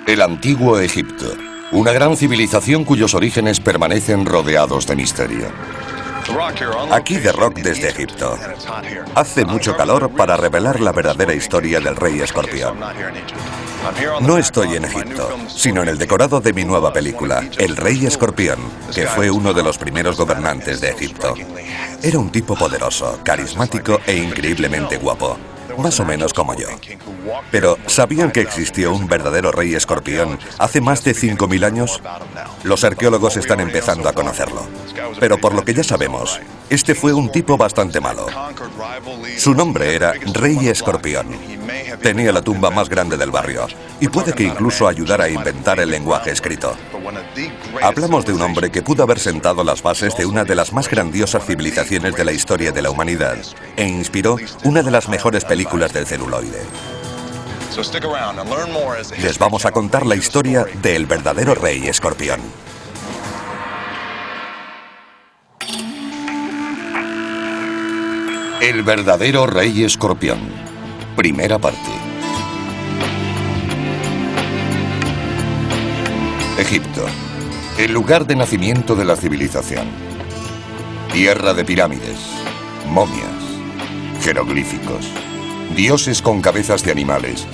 El antiguo Egipto, una gran civilización cuyos orígenes permanecen rodeados de misterio. Aquí The Rock desde Egipto. Hace mucho calor para revelar la verdadera historia del rey escorpión. No estoy en Egipto, sino en el decorado de mi nueva película, El Rey Escorpión, que fue uno de los primeros gobernantes de Egipto. Era un tipo poderoso, carismático e increíblemente guapo. Más o menos como yo. Pero, ¿sabían que existió un verdadero rey escorpión hace más de 5000 años? Los arqueólogos están empezando a conocerlo. Pero por lo que ya sabemos, este fue un tipo bastante malo. Su nombre era Rey Escorpión. Tenía la tumba más grande del barrio, y puede que incluso ayudara a inventar el lenguaje escrito. Hablamos de un hombre que pudo haber sentado las bases de una de las más grandiosas civilizaciones de la historia de la humanidad, e inspiró una de las mejores películas del celuloide. Les vamos a contar la historia del verdadero Rey Escorpión. El verdadero Rey Escorpión. Primera parte. Egipto, el lugar de nacimiento de la civilización. Tierra de pirámides, momias, jeroglíficos, dioses con cabezas de animales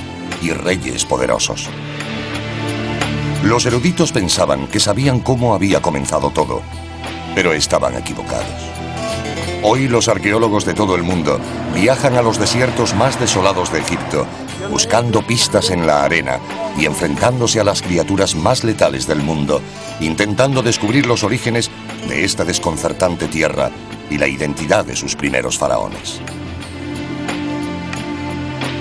y reyes poderosos. Los eruditos pensaban que sabían cómo había comenzado todo, pero estaban equivocados. Hoy los arqueólogos de todo el mundo viajan a los desiertos más desolados de Egipto, buscando pistas en la arena y enfrentándose a las criaturas más letales del mundo, intentando descubrir los orígenes de esta desconcertante tierra y la identidad de sus primeros faraones.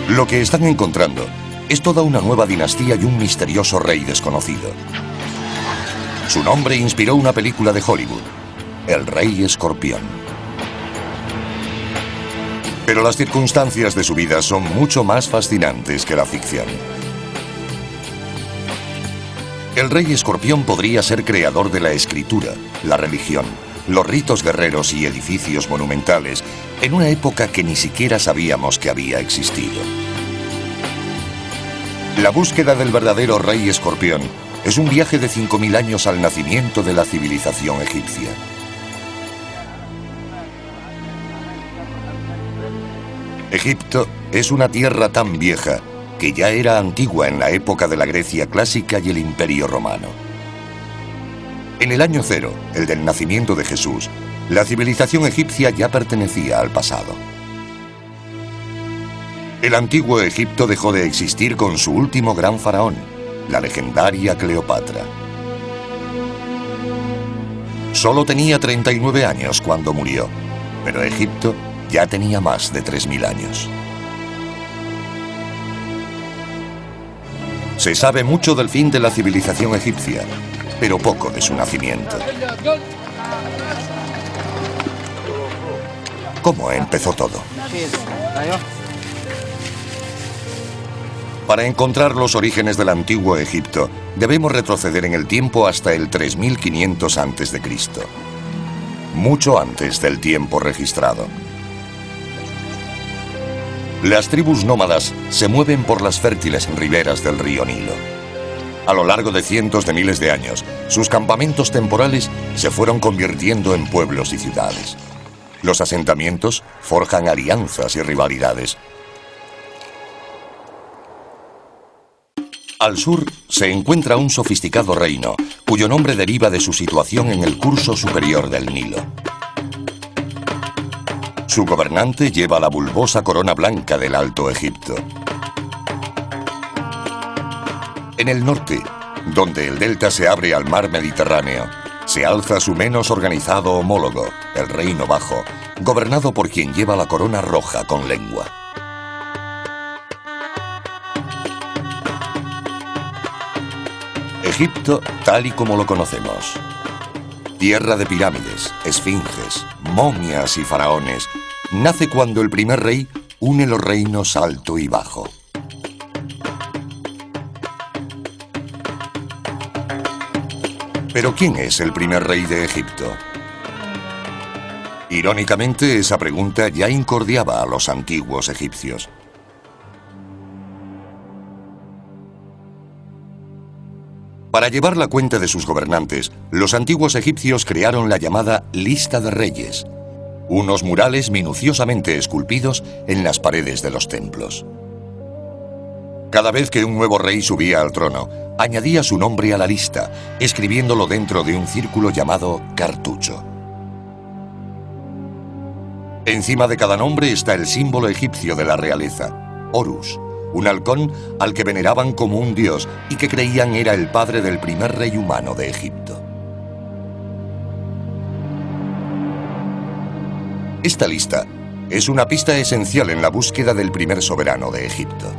Lo que están encontrando es toda una nueva dinastía y un misterioso rey desconocido. Su nombre inspiró una película de Hollywood, El Rey Escorpión. Pero las circunstancias de su vida son mucho más fascinantes que la ficción. El Rey Escorpión podría ser creador de la escritura, la religión, los ritos guerreros y edificios monumentales en una época que ni siquiera sabíamos que había existido. La búsqueda del verdadero Rey Escorpión es un viaje de 5000 años al nacimiento de la civilización egipcia. Egipto es una tierra tan vieja que ya era antigua en la época de la Grecia clásica y el Imperio Romano. En el año 0, el del nacimiento de Jesús, la civilización egipcia ya pertenecía al pasado. El antiguo Egipto dejó de existir con su último gran faraón, la legendaria Cleopatra. Solo tenía 39 años cuando murió, pero Egipto ya tenía más de 3000 años. Se sabe mucho del fin de la civilización egipcia, pero poco de su nacimiento. ¿Cómo empezó todo? Para encontrar los orígenes del antiguo Egipto, debemos retroceder en el tiempo hasta el 3500 a.C., mucho antes del tiempo registrado. Las tribus nómadas se mueven por las fértiles riberas del río Nilo. A lo largo de cientos de miles de años, sus campamentos temporales se fueron convirtiendo en pueblos y ciudades. Los asentamientos forjan alianzas y rivalidades. Al sur se encuentra un sofisticado reino, cuyo nombre deriva de su situación en el curso superior del Nilo. Su gobernante lleva la bulbosa corona blanca del Alto Egipto. En el norte, donde el delta se abre al mar Mediterráneo, se alza su menos organizado homólogo, el Reino Bajo, gobernado por quien lleva la corona roja con lengua. Egipto tal y como lo conocemos. Tierra de pirámides, esfinges, momias y faraones, nace cuando el primer rey une los reinos Alto y Bajo. ¿Pero quién es el primer rey de Egipto? Irónicamente, esa pregunta ya incordiaba a los antiguos egipcios. Para llevar la cuenta de sus gobernantes, los antiguos egipcios crearon la llamada Lista de Reyes, unos murales minuciosamente esculpidos en las paredes de los templos. Cada vez que un nuevo rey subía al trono, añadía su nombre a la lista, escribiéndolo dentro de un círculo llamado cartucho. Encima de cada nombre está el símbolo egipcio de la realeza, Horus, un halcón al que veneraban como un dios y que creían era el padre del primer rey humano de Egipto. Esta lista es una pista esencial en la búsqueda del primer soberano de Egipto.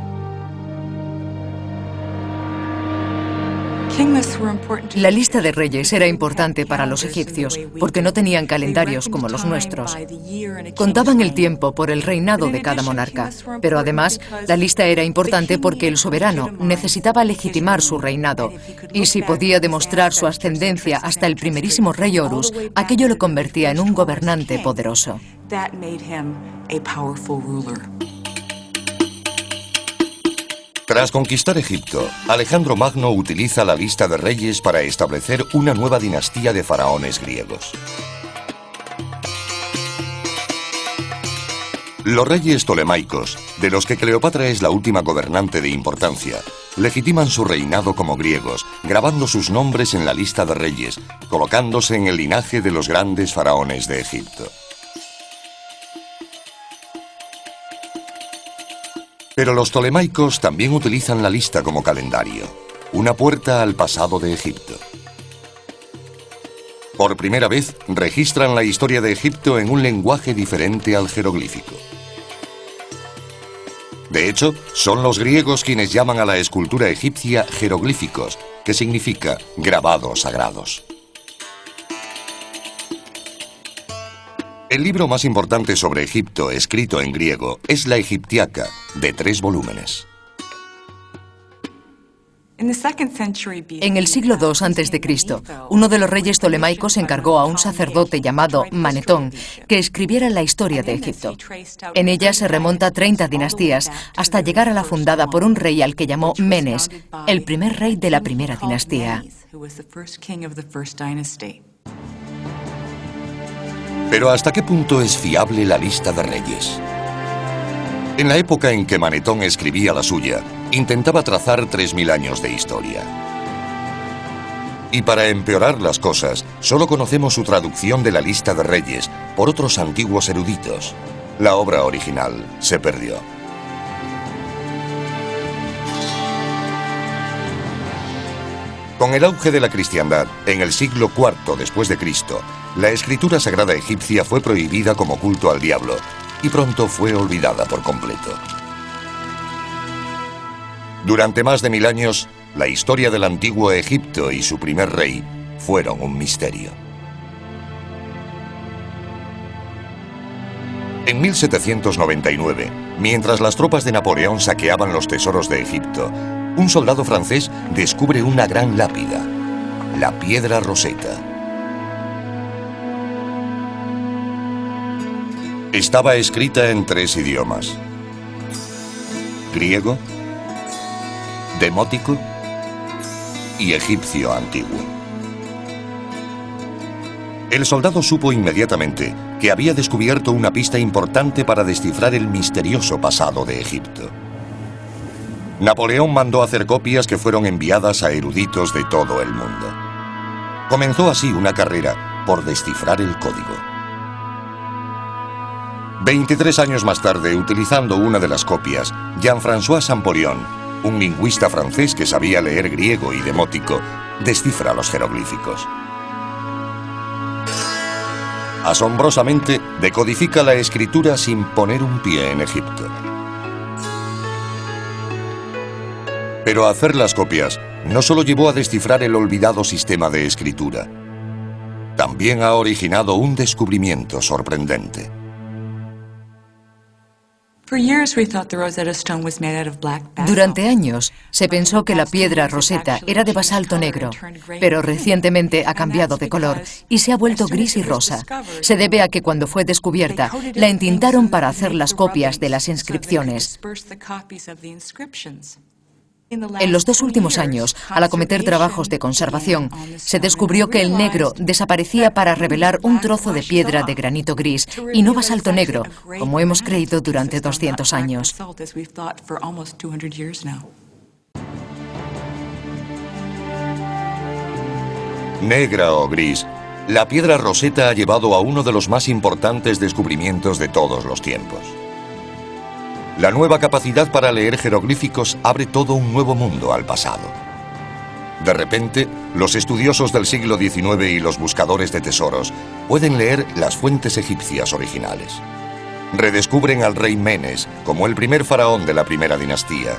La lista de reyes era importante para los egipcios porque no tenían calendarios como los nuestros. Contaban el tiempo por el reinado de cada monarca, pero además la lista era importante porque el soberano necesitaba legitimar su reinado y si podía demostrar su ascendencia hasta el primerísimo rey Horus, aquello lo convertía en un gobernante poderoso. Tras conquistar Egipto, Alejandro Magno utiliza la lista de reyes para establecer una nueva dinastía de faraones griegos. Los reyes tolemaicos, de los que Cleopatra es la última gobernante de importancia, legitiman su reinado como griegos, grabando sus nombres en la lista de reyes, colocándose en el linaje de los grandes faraones de Egipto. Pero los tolemaicos también utilizan la lista como calendario, una puerta al pasado de Egipto. Por primera vez, registran la historia de Egipto en un lenguaje diferente al jeroglífico. De hecho, son los griegos quienes llaman a la escultura egipcia jeroglíficos, que significa grabados sagrados. El libro más importante sobre Egipto, escrito en griego, es la Egiptiaca, de 3 volúmenes. En el siglo II a.C., uno de los reyes tolemaicos encargó a un sacerdote llamado Manetón que escribiera la historia de Egipto. En ella se remonta 30 dinastías hasta llegar a la fundada por un rey al que llamó Menes, el primer rey de la primera dinastía. Pero ¿hasta qué punto es fiable la lista de reyes? En la época en que Manetón escribía la suya, intentaba trazar 3000 años de historia. Y para empeorar las cosas, solo conocemos su traducción de la lista de reyes por otros antiguos eruditos. La obra original se perdió. Con el auge de la cristiandad, en el siglo IV después de Cristo, la escritura sagrada egipcia fue prohibida como culto al diablo y pronto fue olvidada por completo. Durante más de 1000 años, la historia del antiguo Egipto y su primer rey fueron un misterio. En 1799, mientras las tropas de Napoleón saqueaban los tesoros de Egipto, un soldado francés descubre una gran lápida, la Piedra Roseta. Estaba escrita en 3 idiomas: griego, demótico y egipcio antiguo. El soldado supo inmediatamente que había descubierto una pista importante para descifrar el misterioso pasado de Egipto. Napoleón mandó hacer copias que fueron enviadas a eruditos de todo el mundo. Comenzó así una carrera por descifrar el código. 23 años más tarde, utilizando una de las copias, Jean-François Champollion, un lingüista francés que sabía leer griego y demótico, descifra los jeroglíficos. Asombrosamente, decodifica la escritura sin poner un pie en Egipto. Pero hacer las copias no solo llevó a descifrar el olvidado sistema de escritura, también ha originado un descubrimiento sorprendente. Durante años se pensó que la piedra Roseta era de basalto negro, pero recientemente ha cambiado de color y se ha vuelto gris y rosa. Se debe a que cuando fue descubierta, la entintaron para hacer las copias de las inscripciones. En los 2 últimos años, al acometer trabajos de conservación, se descubrió que el negro desaparecía para revelar un trozo de piedra de granito gris y no basalto negro, como hemos creído durante 200 años. Negra o gris, la piedra Rosetta ha llevado a uno de los más importantes descubrimientos de todos los tiempos. La nueva capacidad para leer jeroglíficos abre todo un nuevo mundo al pasado. De repente, los estudiosos del siglo XIX y los buscadores de tesoros pueden leer las fuentes egipcias originales. Redescubren al rey Menes como el primer faraón de la primera dinastía.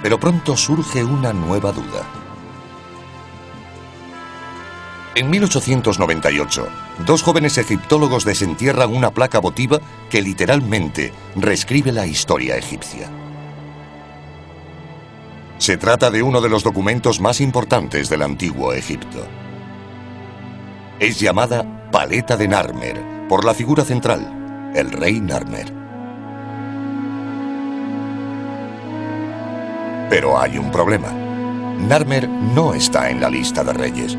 Pero pronto surge una nueva duda. En 1898, 2 jóvenes egiptólogos desentierran una placa votiva que literalmente reescribe la historia egipcia. Se trata de uno de los documentos más importantes del antiguo Egipto. Es llamada Paleta de Narmer, por la figura central, el rey Narmer. Pero hay un problema. Narmer no está en la lista de reyes.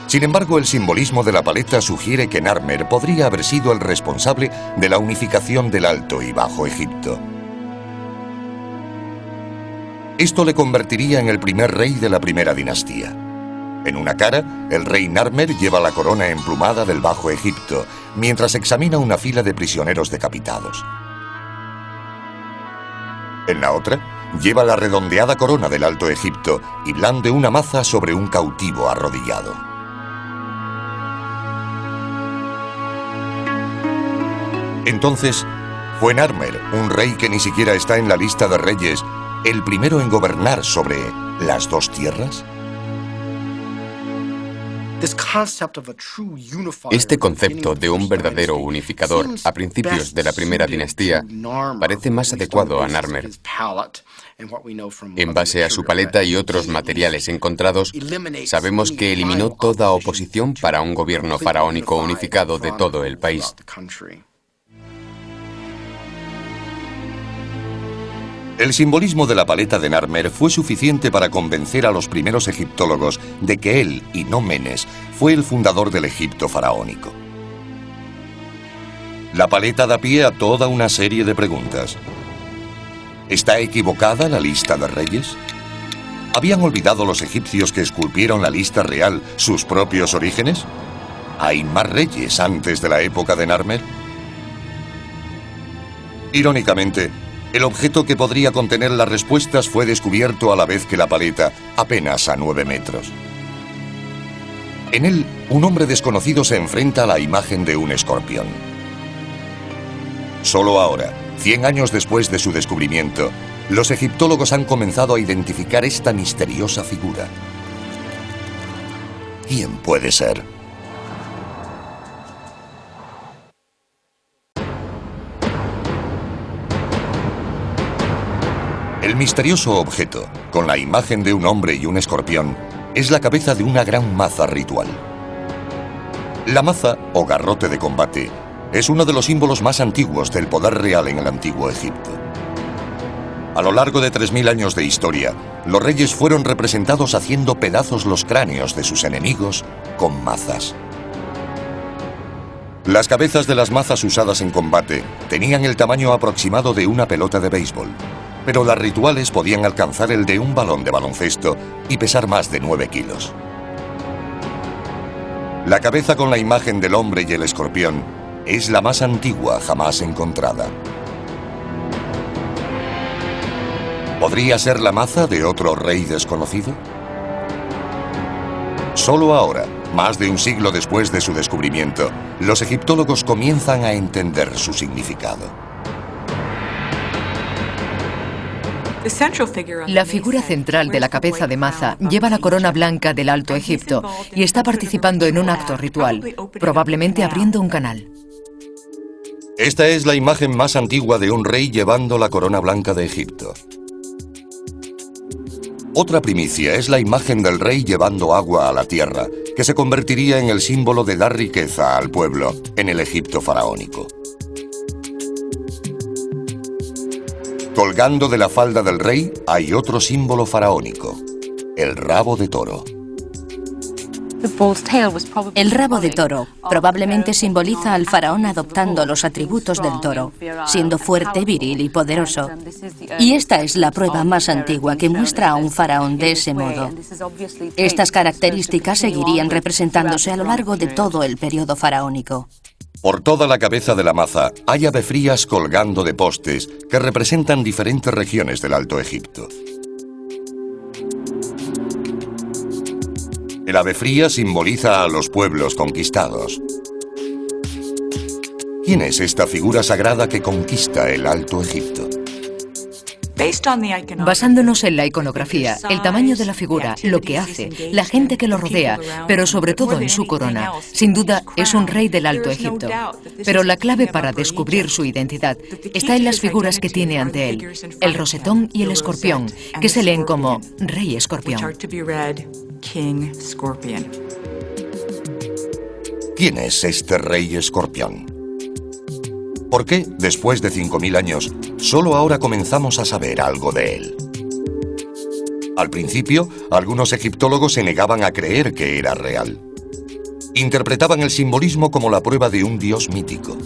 Sin embargo, el simbolismo de la paleta sugiere que Narmer podría haber sido el responsable de la unificación del Alto y Bajo Egipto. Esto le convertiría en el primer rey de la primera dinastía. En una cara, el rey Narmer lleva la corona emplumada del Bajo Egipto, mientras examina una fila de prisioneros decapitados. En la otra, lleva la redondeada corona del Alto Egipto y blande una maza sobre un cautivo arrodillado. Entonces, ¿fue Narmer, un rey que ni siquiera está en la lista de reyes, el primero en gobernar sobre las 2 tierras? Este concepto de un verdadero unificador a principios de la primera dinastía parece más adecuado a Narmer. En base a su paleta y otros materiales encontrados, sabemos que eliminó toda oposición para un gobierno faraónico unificado de todo el país. El simbolismo de la paleta de Narmer fue suficiente para convencer a los primeros egiptólogos de que él, y no Menes, fue el fundador del Egipto faraónico. La paleta da pie a toda una serie de preguntas. ¿Está equivocada la lista de reyes? ¿Habían olvidado los egipcios que esculpieron la lista real sus propios orígenes? ¿Hay más reyes antes de la época de Narmer? Irónicamente, el objeto que podría contener las respuestas fue descubierto a la vez que la paleta, apenas a 9 metros. En él, un hombre desconocido se enfrenta a la imagen de un escorpión. Solo ahora, 100 años después de su descubrimiento, los egiptólogos han comenzado a identificar esta misteriosa figura. ¿Quién puede ser? El misterioso objeto, con la imagen de un hombre y un escorpión, es la cabeza de una gran maza ritual. La maza, o garrote de combate, es uno de los símbolos más antiguos del poder real en el antiguo Egipto. A lo largo de 3000 años de historia, los reyes fueron representados haciendo pedazos los cráneos de sus enemigos con mazas. Las cabezas de las mazas usadas en combate tenían el tamaño aproximado de una pelota de béisbol, pero las rituales podían alcanzar el de un balón de baloncesto y pesar más de 9 kilos. La cabeza con la imagen del hombre y el escorpión es la más antigua jamás encontrada. ¿Podría ser la maza de otro rey desconocido? Solo ahora, más de un siglo después de su descubrimiento, los egiptólogos comienzan a entender su significado. La figura central de la cabeza de maza lleva la corona blanca del Alto Egipto y está participando en un acto ritual, probablemente abriendo un canal. Esta es la imagen más antigua de un rey llevando la corona blanca de Egipto. Otra primicia es la imagen del rey llevando agua a la tierra, que se convertiría en el símbolo de dar riqueza al pueblo en el Egipto faraónico. Colgando de la falda del rey hay otro símbolo faraónico, el rabo de toro. El rabo de toro probablemente simboliza al faraón adoptando los atributos del toro, siendo fuerte, viril y poderoso. Y esta es la prueba más antigua que muestra a un faraón de ese modo. Estas características seguirían representándose a lo largo de todo el periodo faraónico. Por toda la cabeza de la maza hay avefrías colgando de postes que representan diferentes regiones del Alto Egipto. El avefría simboliza a los pueblos conquistados. ¿Quién es esta figura sagrada que conquista el Alto Egipto? Basándonos en la iconografía, el tamaño de la figura, lo que hace, la gente que lo rodea, pero sobre todo en su corona, sin duda es un rey del Alto Egipto. Pero la clave para descubrir su identidad está en las figuras que tiene ante él, el rosetón y el escorpión, que se leen como Rey Escorpión. ¿Quién es este Rey Escorpión? ¿Por qué, después de 5000 años, solo ahora comenzamos a saber algo de él? Al principio, algunos egiptólogos se negaban a creer que era real. Interpretaban el simbolismo como la prueba de un dios mítico.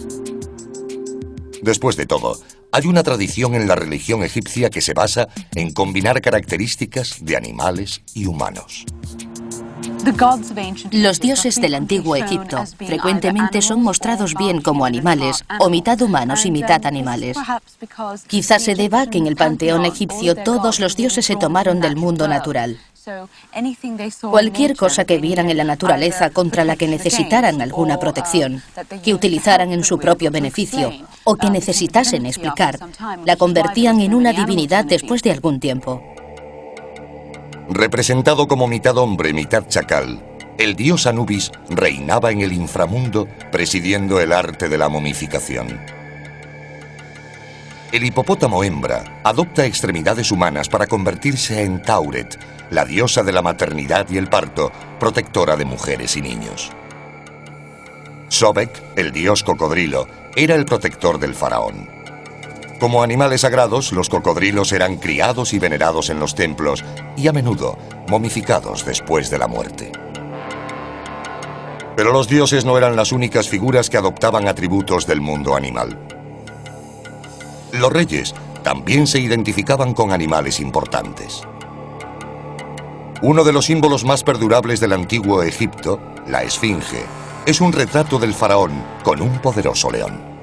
Después de todo, hay una tradición en la religión egipcia que se basa en combinar características de animales y humanos. Los dioses del antiguo Egipto frecuentemente son mostrados bien como animales, o mitad humanos y mitad animales. Quizás se deba a que en el panteón egipcio todos los dioses se tomaron del mundo natural. Cualquier cosa que vieran en la naturaleza contra la que necesitaran alguna protección, que utilizaran en su propio beneficio o que necesitasen explicar, la convertían en una divinidad después de algún tiempo. Representado como mitad hombre, mitad chacal, el dios Anubis reinaba en el inframundo, presidiendo el arte de la momificación. El hipopótamo hembra adopta extremidades humanas para convertirse en Tauret, la diosa de la maternidad y el parto, protectora de mujeres y niños. Sobek, el dios cocodrilo, era el protector del faraón. Como animales sagrados, los cocodrilos eran criados y venerados en los templos y a menudo momificados después de la muerte. Pero los dioses no eran las únicas figuras que adoptaban atributos del mundo animal. Los reyes también se identificaban con animales importantes. Uno de los símbolos más perdurables del antiguo Egipto, la Esfinge, es un retrato del faraón con un poderoso león.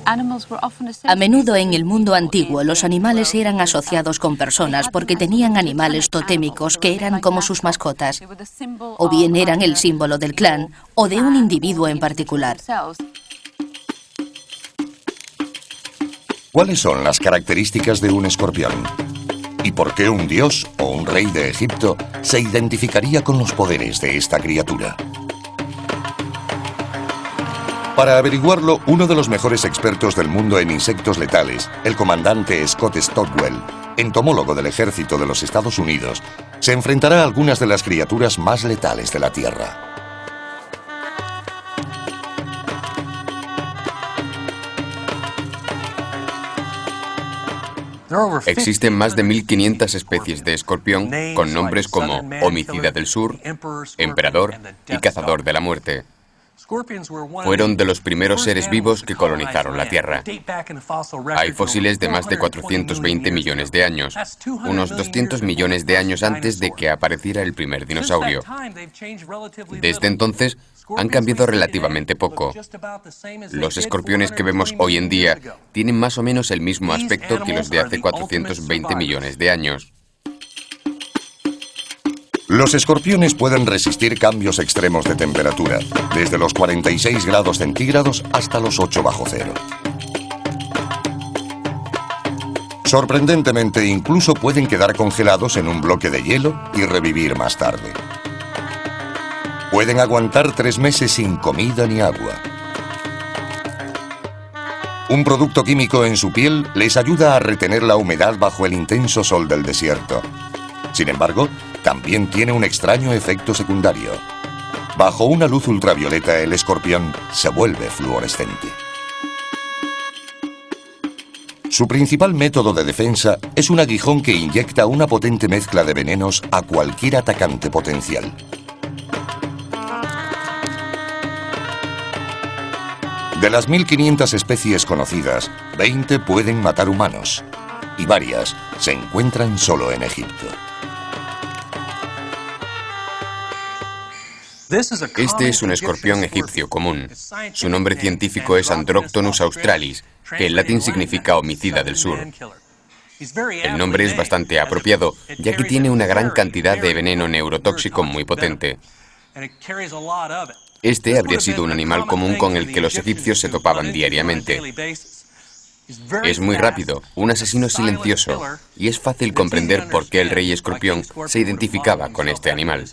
A menudo en el mundo antiguo los animales eran asociados con personas porque tenían animales totémicos que eran como sus mascotas, o bien eran el símbolo del clan o de un individuo en particular. ¿Cuáles son las características de un escorpión? ¿Y por qué un dios o un rey de Egipto se identificaría con los poderes de esta criatura? Para averiguarlo, uno de los mejores expertos del mundo en insectos letales, el comandante Scott Stockwell, entomólogo del ejército de los Estados Unidos, se enfrentará a algunas de las criaturas más letales de la Tierra. Existen más de 1500 especies de escorpión con nombres como homicida del sur, emperador y cazador de la muerte. Fueron de los primeros seres vivos que colonizaron la Tierra. Hay fósiles de más de 420 millones de años, unos 200 millones de años antes de que apareciera el primer dinosaurio. Desde entonces, han cambiado relativamente poco. Los escorpiones que vemos hoy en día tienen más o menos el mismo aspecto que los de hace 420 millones de años. Los escorpiones pueden resistir cambios extremos de temperatura, desde los 46 grados centígrados hasta los 8 bajo cero. Sorprendentemente, incluso pueden quedar congelados en un bloque de hielo y revivir más tarde. Pueden aguantar 3 meses sin comida ni agua. Un producto químico en su piel les ayuda a retener la humedad bajo el intenso sol del desierto. Sin embargo, también tiene un extraño efecto secundario. Bajo una luz ultravioleta, el escorpión se vuelve fluorescente. Su principal método de defensa es un aguijón que inyecta una potente mezcla de venenos a cualquier atacante potencial. De las 1500 especies conocidas, 20 pueden matar humanos y varias se encuentran solo en Egipto. Este es un escorpión egipcio común. Su nombre científico es Androctonus australis, que en latín significa homicida del sur. El nombre es bastante apropiado, ya que tiene una gran cantidad de veneno neurotóxico muy potente. Este habría sido un animal común con el que los egipcios se topaban diariamente. Es muy rápido, un asesino silencioso, y es fácil comprender por qué el rey escorpión se identificaba con este animal.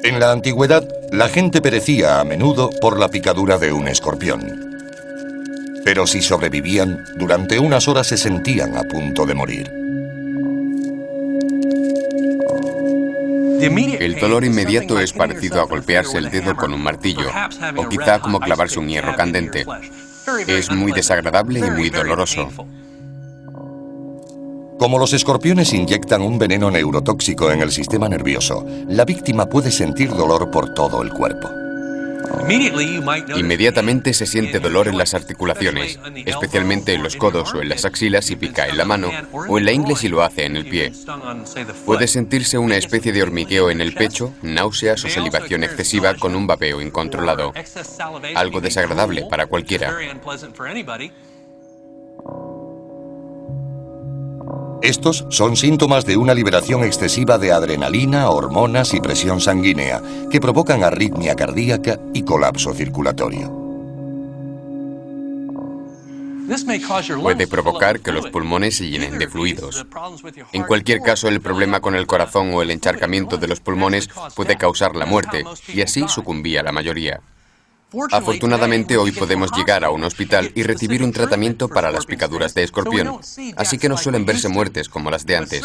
En la antigüedad, la gente perecía a menudo por la picadura de un escorpión. Pero si sobrevivían, durante unas horas se sentían a punto de morir. El dolor inmediato es parecido a golpearse el dedo con un martillo, o quizá como clavarse un hierro candente. Es muy desagradable y muy doloroso. Como los escorpiones inyectan un veneno neurotóxico en el sistema nervioso, la víctima puede sentir dolor por todo el cuerpo. Inmediatamente se siente dolor en las articulaciones, especialmente en los codos o en las axilas si pica en la mano, o en la ingle si lo hace en el pie. Puede sentirse una especie de hormigueo en el pecho, náuseas o salivación excesiva con un vapeo incontrolado. Algo desagradable para cualquiera. Estos son síntomas de una liberación excesiva de adrenalina, hormonas y presión sanguínea que provocan arritmia cardíaca y colapso circulatorio. Puede provocar que los pulmones se llenen de fluidos. En cualquier caso, el problema con el corazón o el encharcamiento de los pulmones puede causar la muerte, y así sucumbía la mayoría. Afortunadamente, hoy podemos llegar a un hospital y recibir un tratamiento para las picaduras de escorpión, así que no suelen verse muertes como las de antes.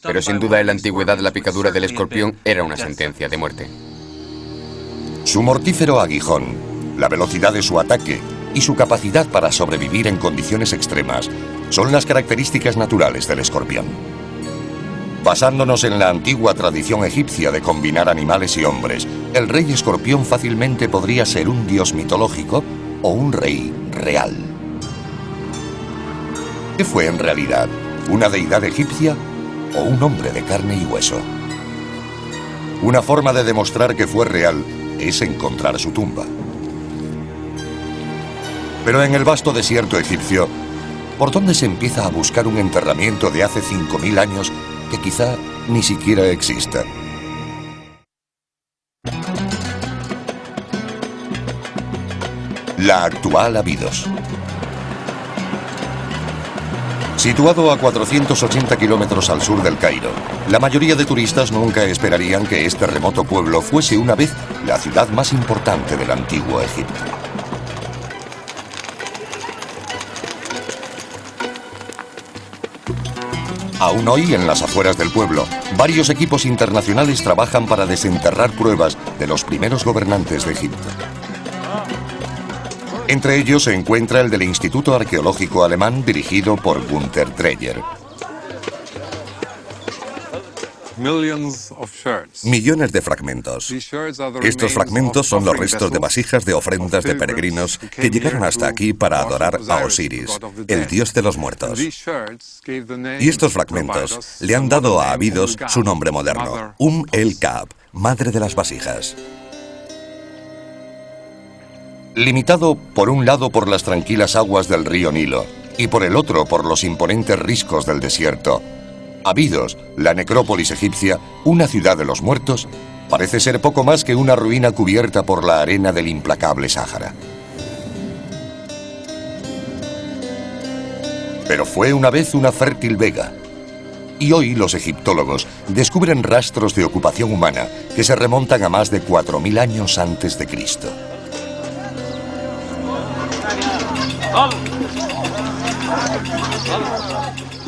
Pero sin duda en la antigüedad la picadura del escorpión era una sentencia de muerte. Su mortífero aguijón, la velocidad de su ataque y su capacidad para sobrevivir en condiciones extremas son las características naturales del escorpión. Basándonos en la antigua tradición egipcia de combinar animales y hombres, el rey escorpión fácilmente podría ser un dios mitológico o un rey real. ¿Qué fue en realidad? ¿Una deidad egipcia o un hombre de carne y hueso? Una forma de demostrar que fue real es encontrar su tumba. Pero en el vasto desierto egipcio, ¿por dónde se empieza a buscar un enterramiento de hace 5000 años que quizá ni siquiera exista? La actual Abidos. Situado a 480 kilómetros al sur del Cairo, la mayoría de turistas nunca esperarían que este remoto pueblo fuese una vez la ciudad más importante del antiguo Egipto. Aún hoy, en las afueras del pueblo, varios equipos internacionales trabajan para desenterrar pruebas de los primeros gobernantes de Egipto. Entre ellos se encuentra el del Instituto Arqueológico Alemán dirigido por Günther Dreyer. Millones de fragmentos. Estos fragmentos son los restos de vasijas de ofrendas de peregrinos que llegaron hasta aquí para adorar a Osiris, el dios de los muertos. Y estos fragmentos le han dado a Abidos su nombre moderno, el-Kab, madre de las vasijas. Limitado por un lado por las tranquilas aguas del río Nilo y por el otro por los imponentes riscos del desierto, Abidos, la necrópolis egipcia, una ciudad de los muertos, parece ser poco más que una ruina cubierta por la arena del implacable Sáhara. Pero fue una vez una fértil vega. Y hoy los egiptólogos descubren rastros de ocupación humana que se remontan a más de 4000 años antes de Cristo.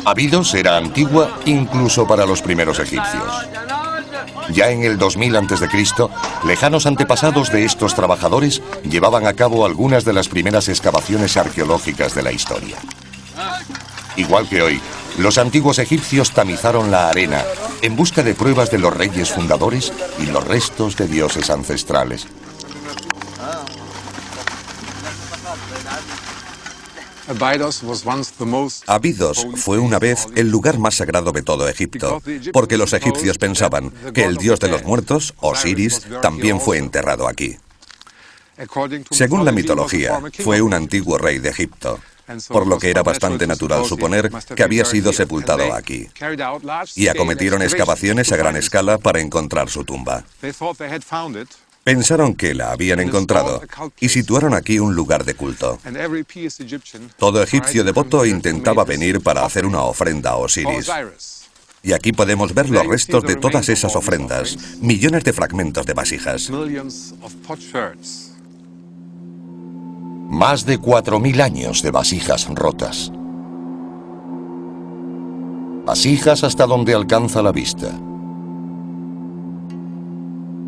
Abidos era antigua incluso para los primeros egipcios. Ya en el 2000 a.C., lejanos antepasados de estos trabajadores llevaban a cabo algunas de las primeras excavaciones arqueológicas de la historia. Igual que hoy, los antiguos egipcios tamizaron la arena en busca de pruebas de los reyes fundadores y los restos de dioses ancestrales. Abidos fue una vez el lugar más sagrado de todo Egipto, porque los egipcios pensaban que el dios de los muertos, Osiris, también fue enterrado aquí. Según la mitología, fue un antiguo rey de Egipto, por lo que era bastante natural suponer que había sido sepultado aquí. Y acometieron excavaciones a gran escala para encontrar su tumba. Pensaron que la habían encontrado y situaron aquí un lugar de culto. Todo egipcio devoto intentaba venir para hacer una ofrenda a Osiris. Y aquí podemos ver los restos de todas esas ofrendas, millones de fragmentos de vasijas. Más de 4.000 años de vasijas rotas. Vasijas hasta donde alcanza la vista.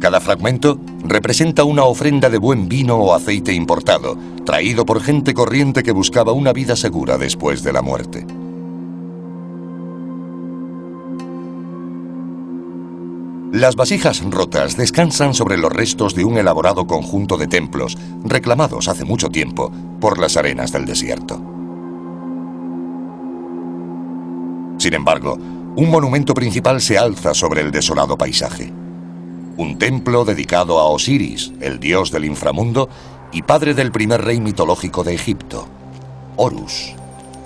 Cada fragmento representa una ofrenda de buen vino o aceite importado, traído por gente corriente que buscaba una vida segura después de la muerte. Las vasijas rotas descansan sobre los restos de un elaborado conjunto de templos, reclamados hace mucho tiempo por las arenas del desierto. Sin embargo, un monumento principal se alza sobre el desolado paisaje. Un templo dedicado a Osiris, el dios del inframundo y padre del primer rey mitológico de Egipto, Horus,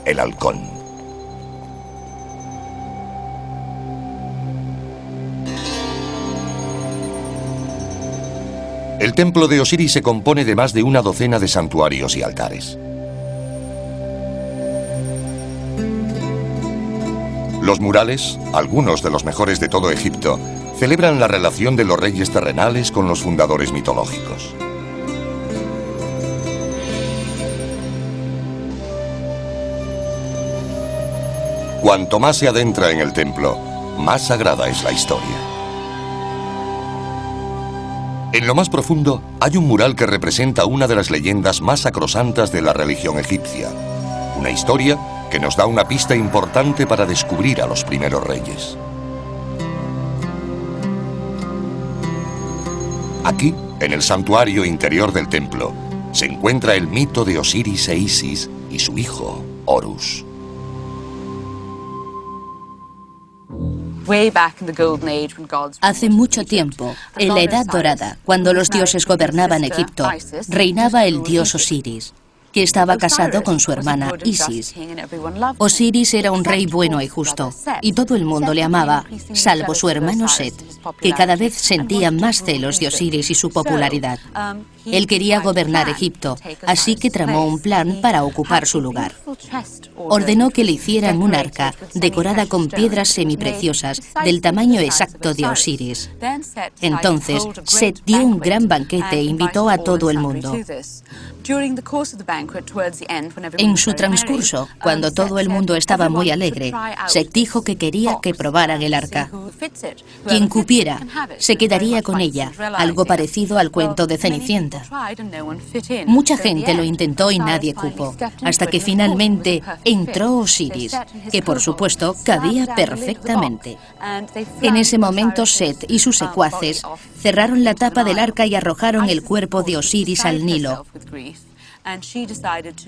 el halcón. El templo de Osiris se compone de más de una docena de santuarios y altares. Los murales, algunos de los mejores de todo Egipto, celebran la relación de los reyes terrenales con los fundadores mitológicos. Cuanto más se adentra en el templo, más sagrada es la historia. En lo más profundo hay un mural que representa una de las leyendas más sacrosantas de la religión egipcia. Una historia que nos da una pista importante para descubrir a los primeros reyes. Aquí, en el santuario interior del templo, se encuentra el mito de Osiris e Isis y su hijo, Horus. Hace mucho tiempo, en la Edad Dorada, cuando los dioses gobernaban Egipto, reinaba el dios Osiris, que estaba casado con su hermana Isis. Osiris era un rey bueno y justo, y todo el mundo le amaba, salvo su hermano Set, que cada vez sentía más celos de Osiris y su popularidad. Él quería gobernar Egipto, así que tramó un plan para ocupar su lugar. Ordenó que le hicieran un arca decorada con piedras semipreciosas del tamaño exacto de Osiris. Entonces, Set dio un gran banquete e invitó a todo el mundo. En su transcurso, cuando todo el mundo estaba muy alegre, Set dijo que quería que probaran el arca. Quien cupiera, se quedaría con ella, algo parecido al cuento de Cenicienta. Mucha gente lo intentó y nadie cupo, hasta que finalmente entró Osiris, que por supuesto cabía perfectamente. En ese momento Set y sus secuaces cerraron la tapa del arca y arrojaron el cuerpo de Osiris al Nilo.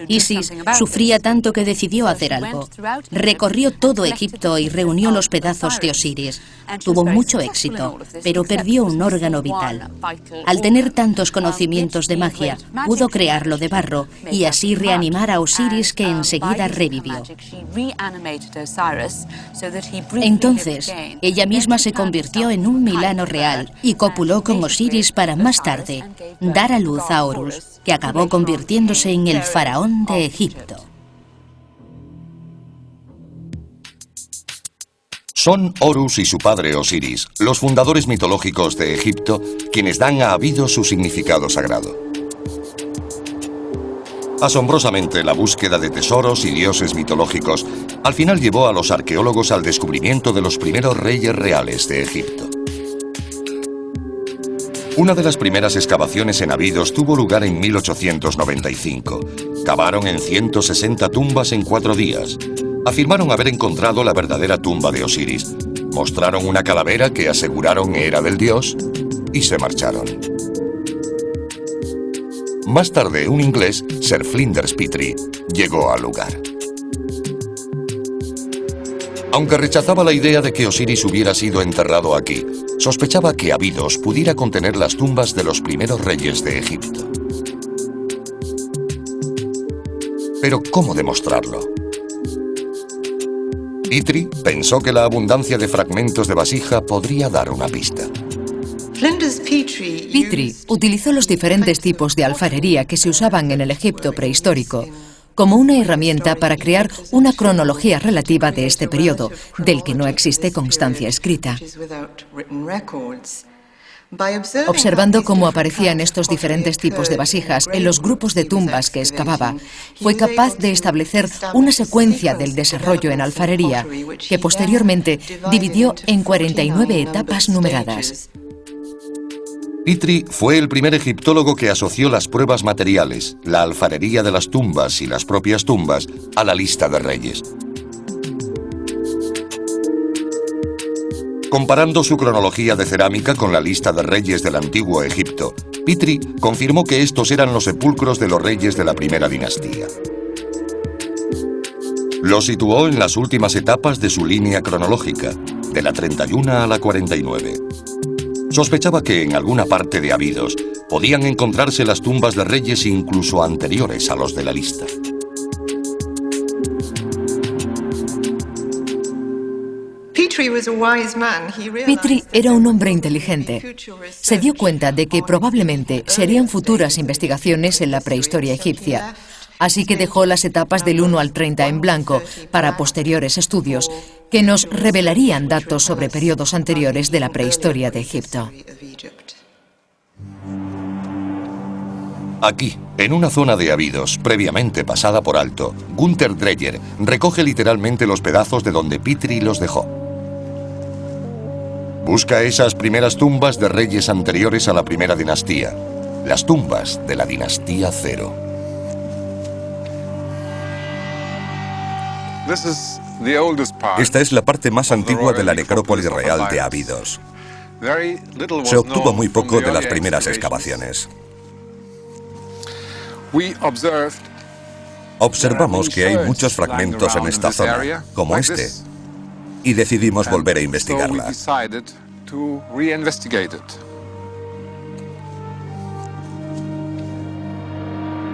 Isis sufría tanto que decidió hacer algo. Recorrió todo Egipto y reunió los pedazos de Osiris. Tuvo mucho éxito, pero perdió un órgano vital. Al tener tantos conocimientos de magia, pudo crearlo de barro y así reanimar a Osiris, que enseguida revivió. Entonces, ella misma se convirtió en un milano real y copuló con Osiris para más tarde dar a luz a Horus, que acabó convirtiéndose en el faraón de Egipto. Son Horus y su padre Osiris, los fundadores mitológicos de Egipto, quienes dan a Abidos su significado sagrado. Asombrosamente, la búsqueda de tesoros y dioses mitológicos al final llevó a los arqueólogos al descubrimiento de los primeros reyes reales de Egipto. Una de las primeras excavaciones en Abidos tuvo lugar en 1895. Cavaron en 160 tumbas en 4 días. Afirmaron haber encontrado la verdadera tumba de Osiris. Mostraron una calavera que aseguraron era del dios y se marcharon. Más tarde, un inglés, Sir Flinders Petrie, llegó al lugar. Aunque rechazaba la idea de que Osiris hubiera sido enterrado aquí, sospechaba que Abidos pudiera contener las tumbas de los primeros reyes de Egipto. Pero, ¿cómo demostrarlo? Petrie pensó que la abundancia de fragmentos de vasija podría dar una pista. Petrie utilizó los diferentes tipos de alfarería que se usaban en el Egipto prehistórico como una herramienta para crear una cronología relativa de este periodo, del que no existe constancia escrita. Observando cómo aparecían estos diferentes tipos de vasijas en los grupos de tumbas que excavaba, fue capaz de establecer una secuencia del desarrollo en alfarería que posteriormente dividió en 49 etapas numeradas. Petrie fue el primer egiptólogo que asoció las pruebas materiales, la alfarería de las tumbas y las propias tumbas a la lista de reyes. Comparando su cronología de cerámica con la lista de reyes del antiguo Egipto, Petrie confirmó que estos eran los sepulcros de los reyes de la primera dinastía. Los situó en las últimas etapas de su línea cronológica, de la 31 a la 49. Sospechaba que en alguna parte de Abidos podían encontrarse las tumbas de reyes incluso anteriores a los de la lista. Petrie era un hombre inteligente. Se dio cuenta de que probablemente serían futuras investigaciones en la prehistoria egipcia, así que dejó las etapas del 1 al 30 en blanco para posteriores estudios que nos revelarían datos sobre periodos anteriores de la prehistoria de Egipto. Aquí, en una zona de Abidos previamente pasada por alto, Gunther Dreyer recoge literalmente los pedazos de donde Petrie los dejó. Busca esas primeras tumbas de reyes anteriores a la primera dinastía, las tumbas de la dinastía Cero. Esta es la parte más antigua de la necrópolis real de Abidos. Se obtuvo muy poco de las primeras excavaciones. Observamos que hay muchos fragmentos en esta zona, como este, y decidimos volver a investigarla.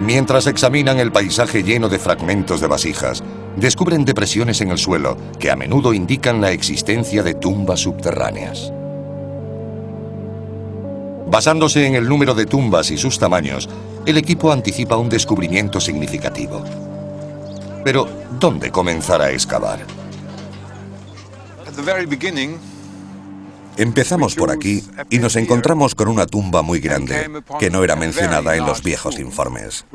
Mientras examinan el paisaje lleno de fragmentos de vasijas, descubren depresiones en el suelo que a menudo indican la existencia de tumbas subterráneas. Basándose en el número de tumbas y sus tamaños, el equipo anticipa un descubrimiento significativo. Pero, ¿dónde comenzar a excavar? Empezamos por aquí y nos encontramos con una tumba muy grande que no era mencionada en los viejos informes.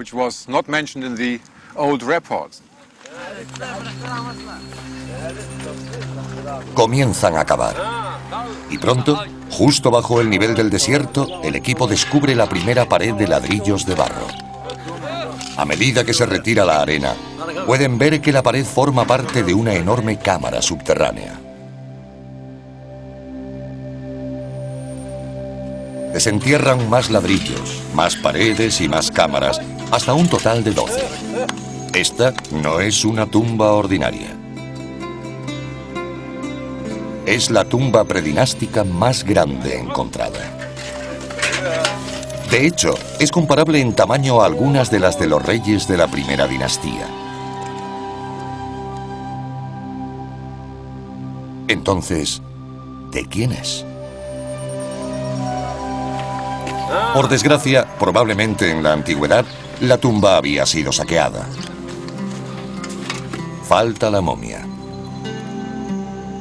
Comienzan a cavar. Y pronto, justo bajo el nivel del desierto, el equipo descubre la primera pared de ladrillos de barro. A medida que se retira la arena, pueden ver que la pared forma parte de una enorme cámara subterránea. Desentierran más ladrillos, más paredes y más cámaras, hasta un total de 12. Esta no es una tumba ordinaria. Es la tumba predinástica más grande encontrada. De hecho, es comparable en tamaño a algunas de las de los reyes de la primera dinastía. Entonces, ¿de quién es? Por desgracia, probablemente en la antigüedad, la tumba había sido saqueada. Falta la momia.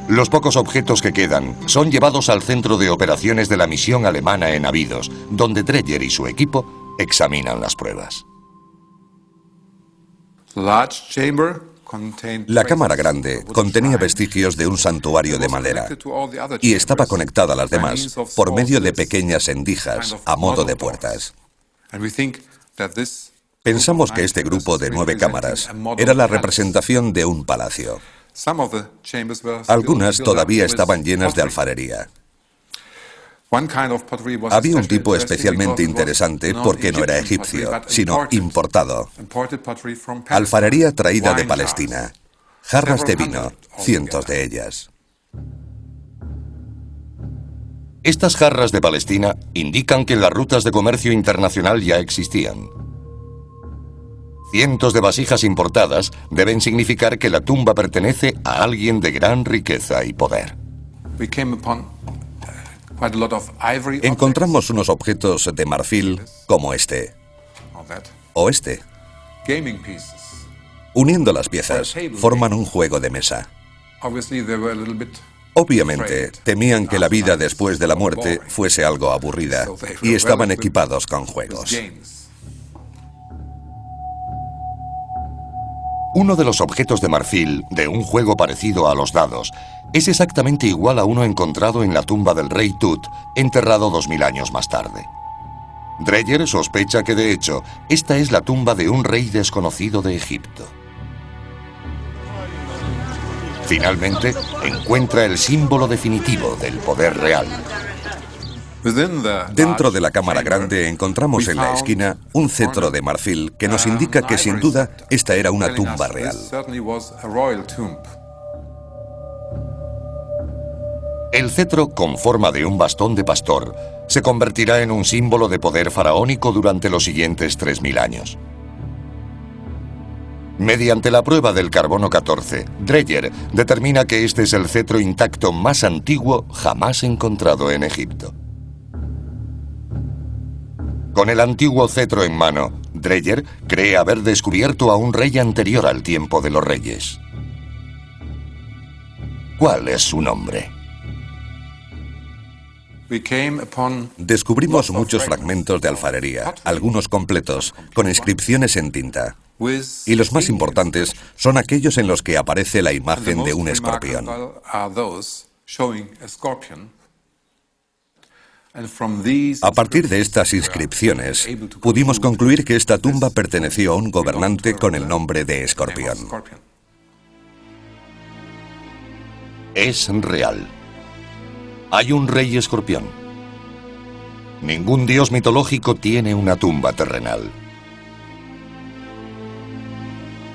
Los pocos objetos que quedan son llevados al centro de operaciones de la misión alemana en Abidos, donde Dreyer y su equipo examinan las pruebas. La cámara grande contenía vestigios de un santuario de madera y estaba conectada a las demás por medio de pequeñas endijas a modo de puertas. Pensamos que este grupo de 9 cámaras era la representación de un palacio. Algunas todavía estaban llenas de alfarería. Había un tipo especialmente interesante porque no era egipcio, sino importado. Alfarería traída de Palestina. Jarras de vino, cientos de ellas. Estas jarras de Palestina indican que las rutas de comercio internacional ya existían. Cientos de vasijas importadas deben significar que la tumba pertenece a alguien de gran riqueza y poder. Encontramos unos objetos de marfil como este o este. Uniendo las piezas, forman un juego de mesa. Obviamente, temían que la vida después de la muerte fuese algo aburrida y estaban equipados con juegos. Uno de los objetos de marfil de un juego parecido a los dados es exactamente igual a uno encontrado en la tumba del rey Tut, enterrado 2000 años más tarde. Dreyer sospecha que, de hecho, esta es la tumba de un rey desconocido de Egipto. Finalmente, encuentra el símbolo definitivo del poder real. Dentro de la cámara grande encontramos en la esquina un cetro de marfil que nos indica que sin duda esta era una tumba real. El cetro, con forma de un bastón de pastor, se convertirá en un símbolo de poder faraónico durante los siguientes 3000 años. Mediante la prueba del carbono 14, Dreyer determina que este es el cetro intacto más antiguo jamás encontrado en Egipto. Con el antiguo cetro en mano, Dreyer cree haber descubierto a un rey anterior al tiempo de los reyes. ¿Cuál es su nombre? Descubrimos muchos fragmentos de alfarería, algunos completos, con inscripciones en tinta. Y los más importantes son aquellos en los que aparece la imagen de un escorpión. A partir de estas inscripciones, pudimos concluir que esta tumba perteneció a un gobernante con el nombre de Escorpión. Es real. Hay un rey escorpión. Ningún dios mitológico tiene una tumba terrenal.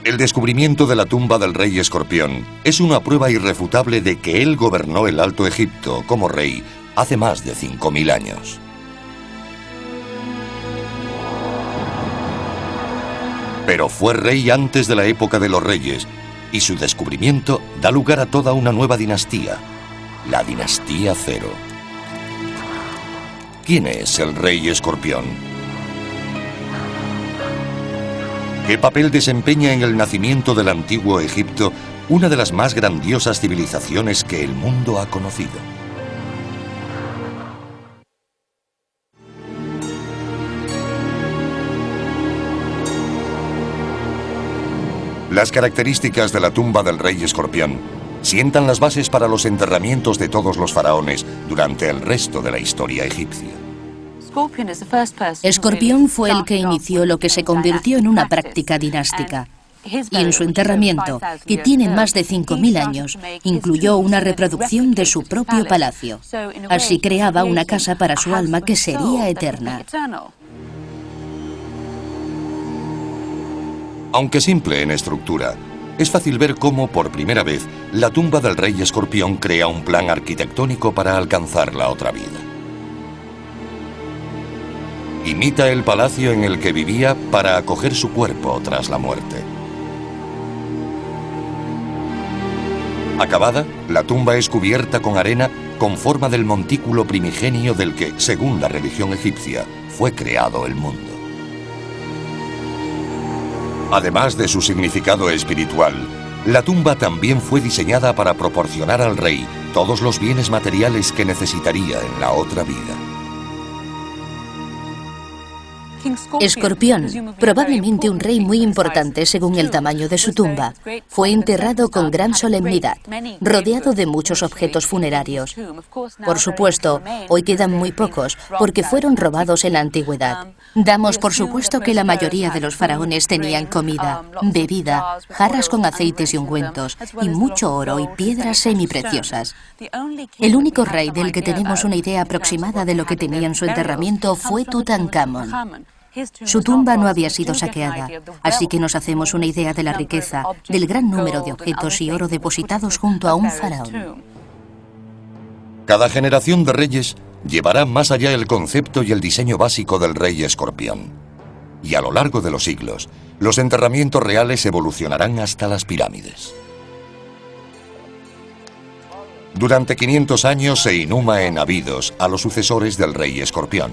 El descubrimiento de la tumba del rey escorpión es una prueba irrefutable de que él gobernó el Alto Egipto como rey hace más de 5000 años. Pero fue rey antes de la época de los reyes, y su descubrimiento da lugar a toda una nueva dinastía, la dinastía Cero. ¿Quién es el rey escorpión? ¿Qué papel desempeña en el nacimiento del antiguo Egipto, una de las más grandiosas civilizaciones que el mundo ha conocido? Las características de la tumba del rey escorpión sientan las bases para los enterramientos de todos los faraones durante el resto de la historia egipcia. Escorpión fue el que inició lo que se convirtió en una práctica dinástica. Y en su enterramiento, que tiene más de 5000 años, incluyó una reproducción de su propio palacio. Así creaba una casa para su alma que sería eterna. Aunque simple en estructura, es fácil ver cómo, por primera vez, la tumba del rey escorpión crea un plan arquitectónico para alcanzar la otra vida. Imita el palacio en el que vivía para acoger su cuerpo tras la muerte. Acabada, la tumba es cubierta con arena con forma del montículo primigenio del que, según la religión egipcia, fue creado el mundo. Además de su significado espiritual, la tumba también fue diseñada para proporcionar al rey todos los bienes materiales que necesitaría en la otra vida. Escorpión, probablemente un rey muy importante según el tamaño de su tumba, fue enterrado con gran solemnidad, rodeado de muchos objetos funerarios. Por supuesto, hoy quedan muy pocos, porque fueron robados en la antigüedad. Damos por supuesto que la mayoría de los faraones tenían comida, bebida, jarras con aceites y ungüentos, y mucho oro y piedras semipreciosas. El único rey del que tenemos una idea aproximada de lo que tenía en su enterramiento fue Tutankamón. Su tumba no había sido saqueada, así que nos hacemos una idea de la riqueza, del gran número de objetos y oro depositados junto a un faraón. Cada generación de reyes llevará más allá el concepto y el diseño básico del rey escorpión. Y a lo largo de los siglos, los enterramientos reales evolucionarán hasta las pirámides. Durante 500 años se inhuma en Abidos a los sucesores del rey escorpión.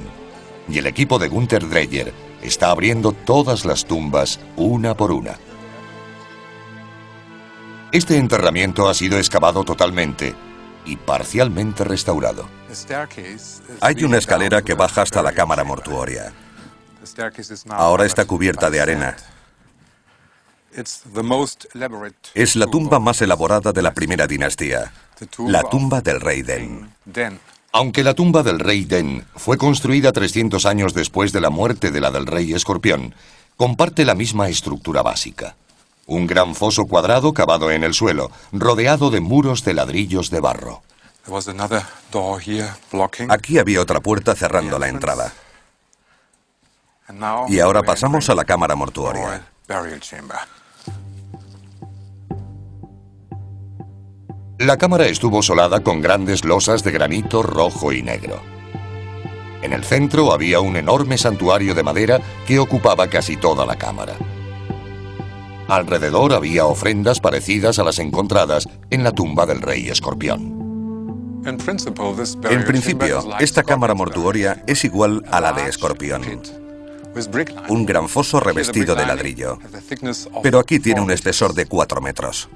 Y el equipo de Günther Dreyer está abriendo todas las tumbas una por una. Este enterramiento ha sido excavado totalmente y parcialmente restaurado. Hay una escalera que baja hasta la cámara mortuoria. Ahora está cubierta de arena. Es la tumba más elaborada de la primera dinastía, la tumba del rey Den. Aunque la tumba del rey Den fue construida 300 años después de la muerte de la del rey escorpión, comparte la misma estructura básica. Un gran foso cuadrado cavado en el suelo, rodeado de muros de ladrillos de barro. Aquí había otra puerta cerrando la entrada. Y ahora pasamos a la cámara mortuoria. La cámara estuvo solada con grandes losas de granito rojo y negro. En el centro había un enorme santuario de madera que ocupaba casi toda la cámara. Alrededor había ofrendas parecidas a las encontradas en la tumba del rey escorpión. En principio, esta cámara mortuoria es igual a la de Escorpión. Un gran foso revestido de ladrillo. Pero aquí tiene un espesor de 4 metros.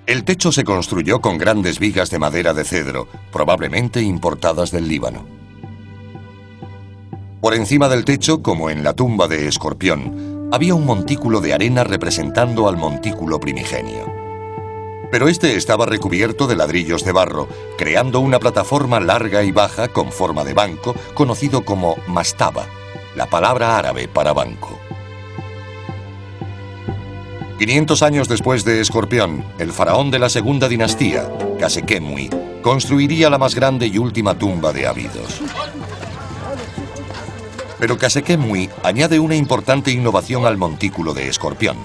El techo se construyó con grandes vigas de madera de cedro, probablemente importadas del Líbano. Por encima del techo, como en la tumba de Escorpión, había un montículo de arena representando al montículo primigenio. Pero este estaba recubierto de ladrillos de barro, creando una plataforma larga y baja con forma de banco, conocido como mastaba, la palabra árabe para banco. 500 años después de Escorpión, el faraón de la segunda dinastía, Khâsekhemoui, construiría la más grande y última tumba de Abidos. Pero Khâsekhemoui añade una importante innovación al montículo de Escorpión.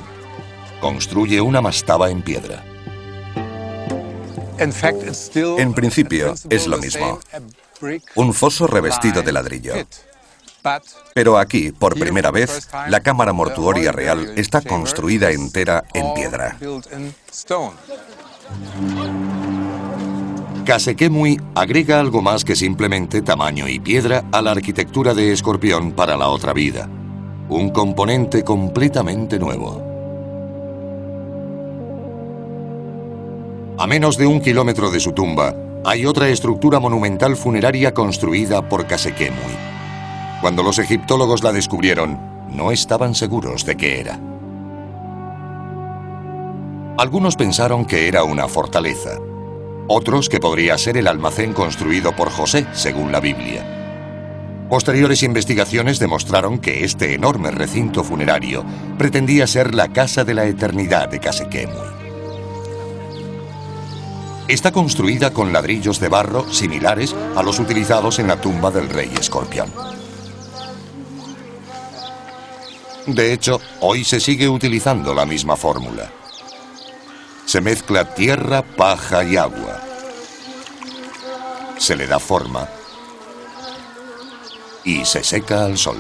Construye una mastaba en piedra. En principio, es lo mismo. Un foso revestido de ladrillo. Pero aquí, por primera vez, la cámara mortuoria real está construida entera en piedra. Khâsekhemoui agrega algo más que simplemente tamaño y piedra a la arquitectura de Escorpión para la otra vida. Un componente completamente nuevo. A menos de 1 kilómetro de su tumba, hay otra estructura monumental funeraria construida por Khâsekhemoui. Cuando los egiptólogos la descubrieron, no estaban seguros de qué era. Algunos pensaron que era una fortaleza, otros que podría ser el almacén construido por José, según la Biblia. Posteriores investigaciones demostraron que este enorme recinto funerario pretendía ser la casa de la eternidad de Khâsekhemoui. Está construida con ladrillos de barro similares a los utilizados en la tumba del rey Escorpión. De hecho, hoy se sigue utilizando la misma fórmula. Se mezcla tierra, paja y agua. Se le da forma y se seca al sol.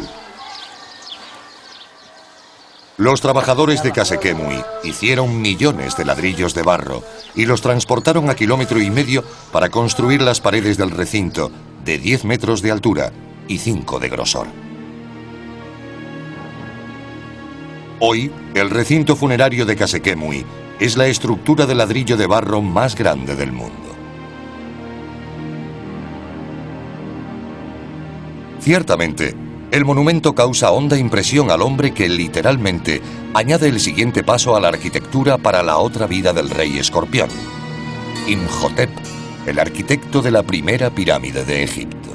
Los trabajadores de Khâsekhemoui hicieron millones de ladrillos de barro y los transportaron a 1,5 kilómetros para construir las paredes del recinto de 10 metros de altura y 5 de grosor. Hoy, el recinto funerario de Khâsekhemoui es la estructura de ladrillo de barro más grande del mundo. Ciertamente, El monumento causa honda impresión al hombre que literalmente añade el siguiente paso a la arquitectura para la otra vida del rey escorpión: Imhotep, el arquitecto de la primera pirámide de Egipto.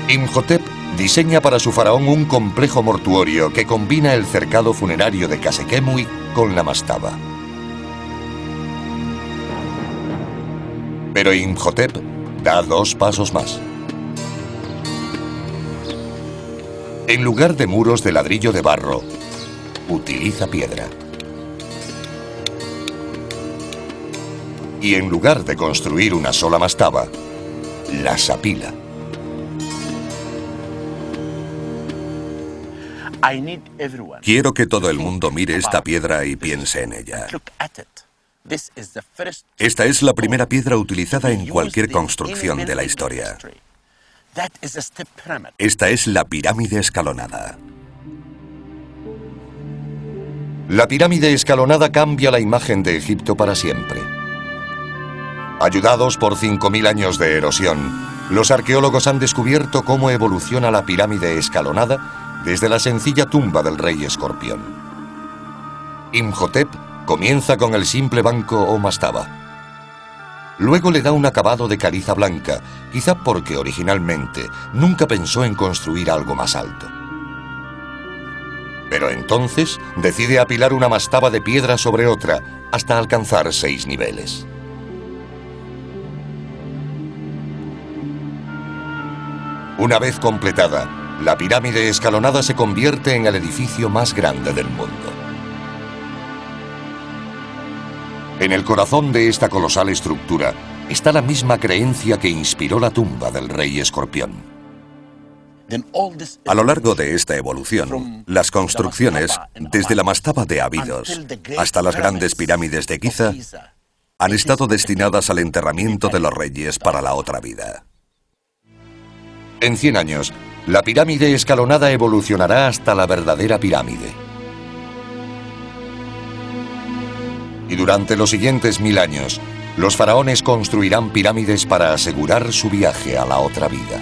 Imhotep diseña para su faraón un complejo mortuorio que combina el cercado funerario de Khafre con la mastaba. Pero Imhotep da 2 pasos más. En lugar de muros de ladrillo de barro, utiliza piedra. Y en lugar de construir una sola mastaba, las apila. Quiero que todo el mundo mire esta piedra y piense en ella. Esta es la primera piedra utilizada en cualquier construcción de la historia. Esta es la pirámide escalonada. La pirámide escalonada cambia la imagen de Egipto para siempre. Ayudados por 5.000 años de erosión, los arqueólogos han descubierto cómo evoluciona la pirámide escalonada desde la sencilla tumba del rey escorpión. Imhotep comienza con el simple banco o mastaba. Luego le da un acabado de caliza blanca, quizá porque originalmente nunca pensó en construir algo más alto. Pero entonces decide apilar una mastaba de piedra sobre otra hasta alcanzar 6 niveles. Una vez completada, la pirámide escalonada se convierte en el edificio más grande del mundo. En el corazón de esta colosal estructura está la misma creencia que inspiró la tumba del rey escorpión. A lo largo de esta evolución, las construcciones, desde la mastaba de Abidos hasta las grandes pirámides de Giza, han estado destinadas al enterramiento de los reyes para la otra vida. En 100 años, la pirámide escalonada evolucionará hasta la verdadera pirámide. Y durante los siguientes 1000 años, los faraones construirán pirámides para asegurar su viaje a la otra vida.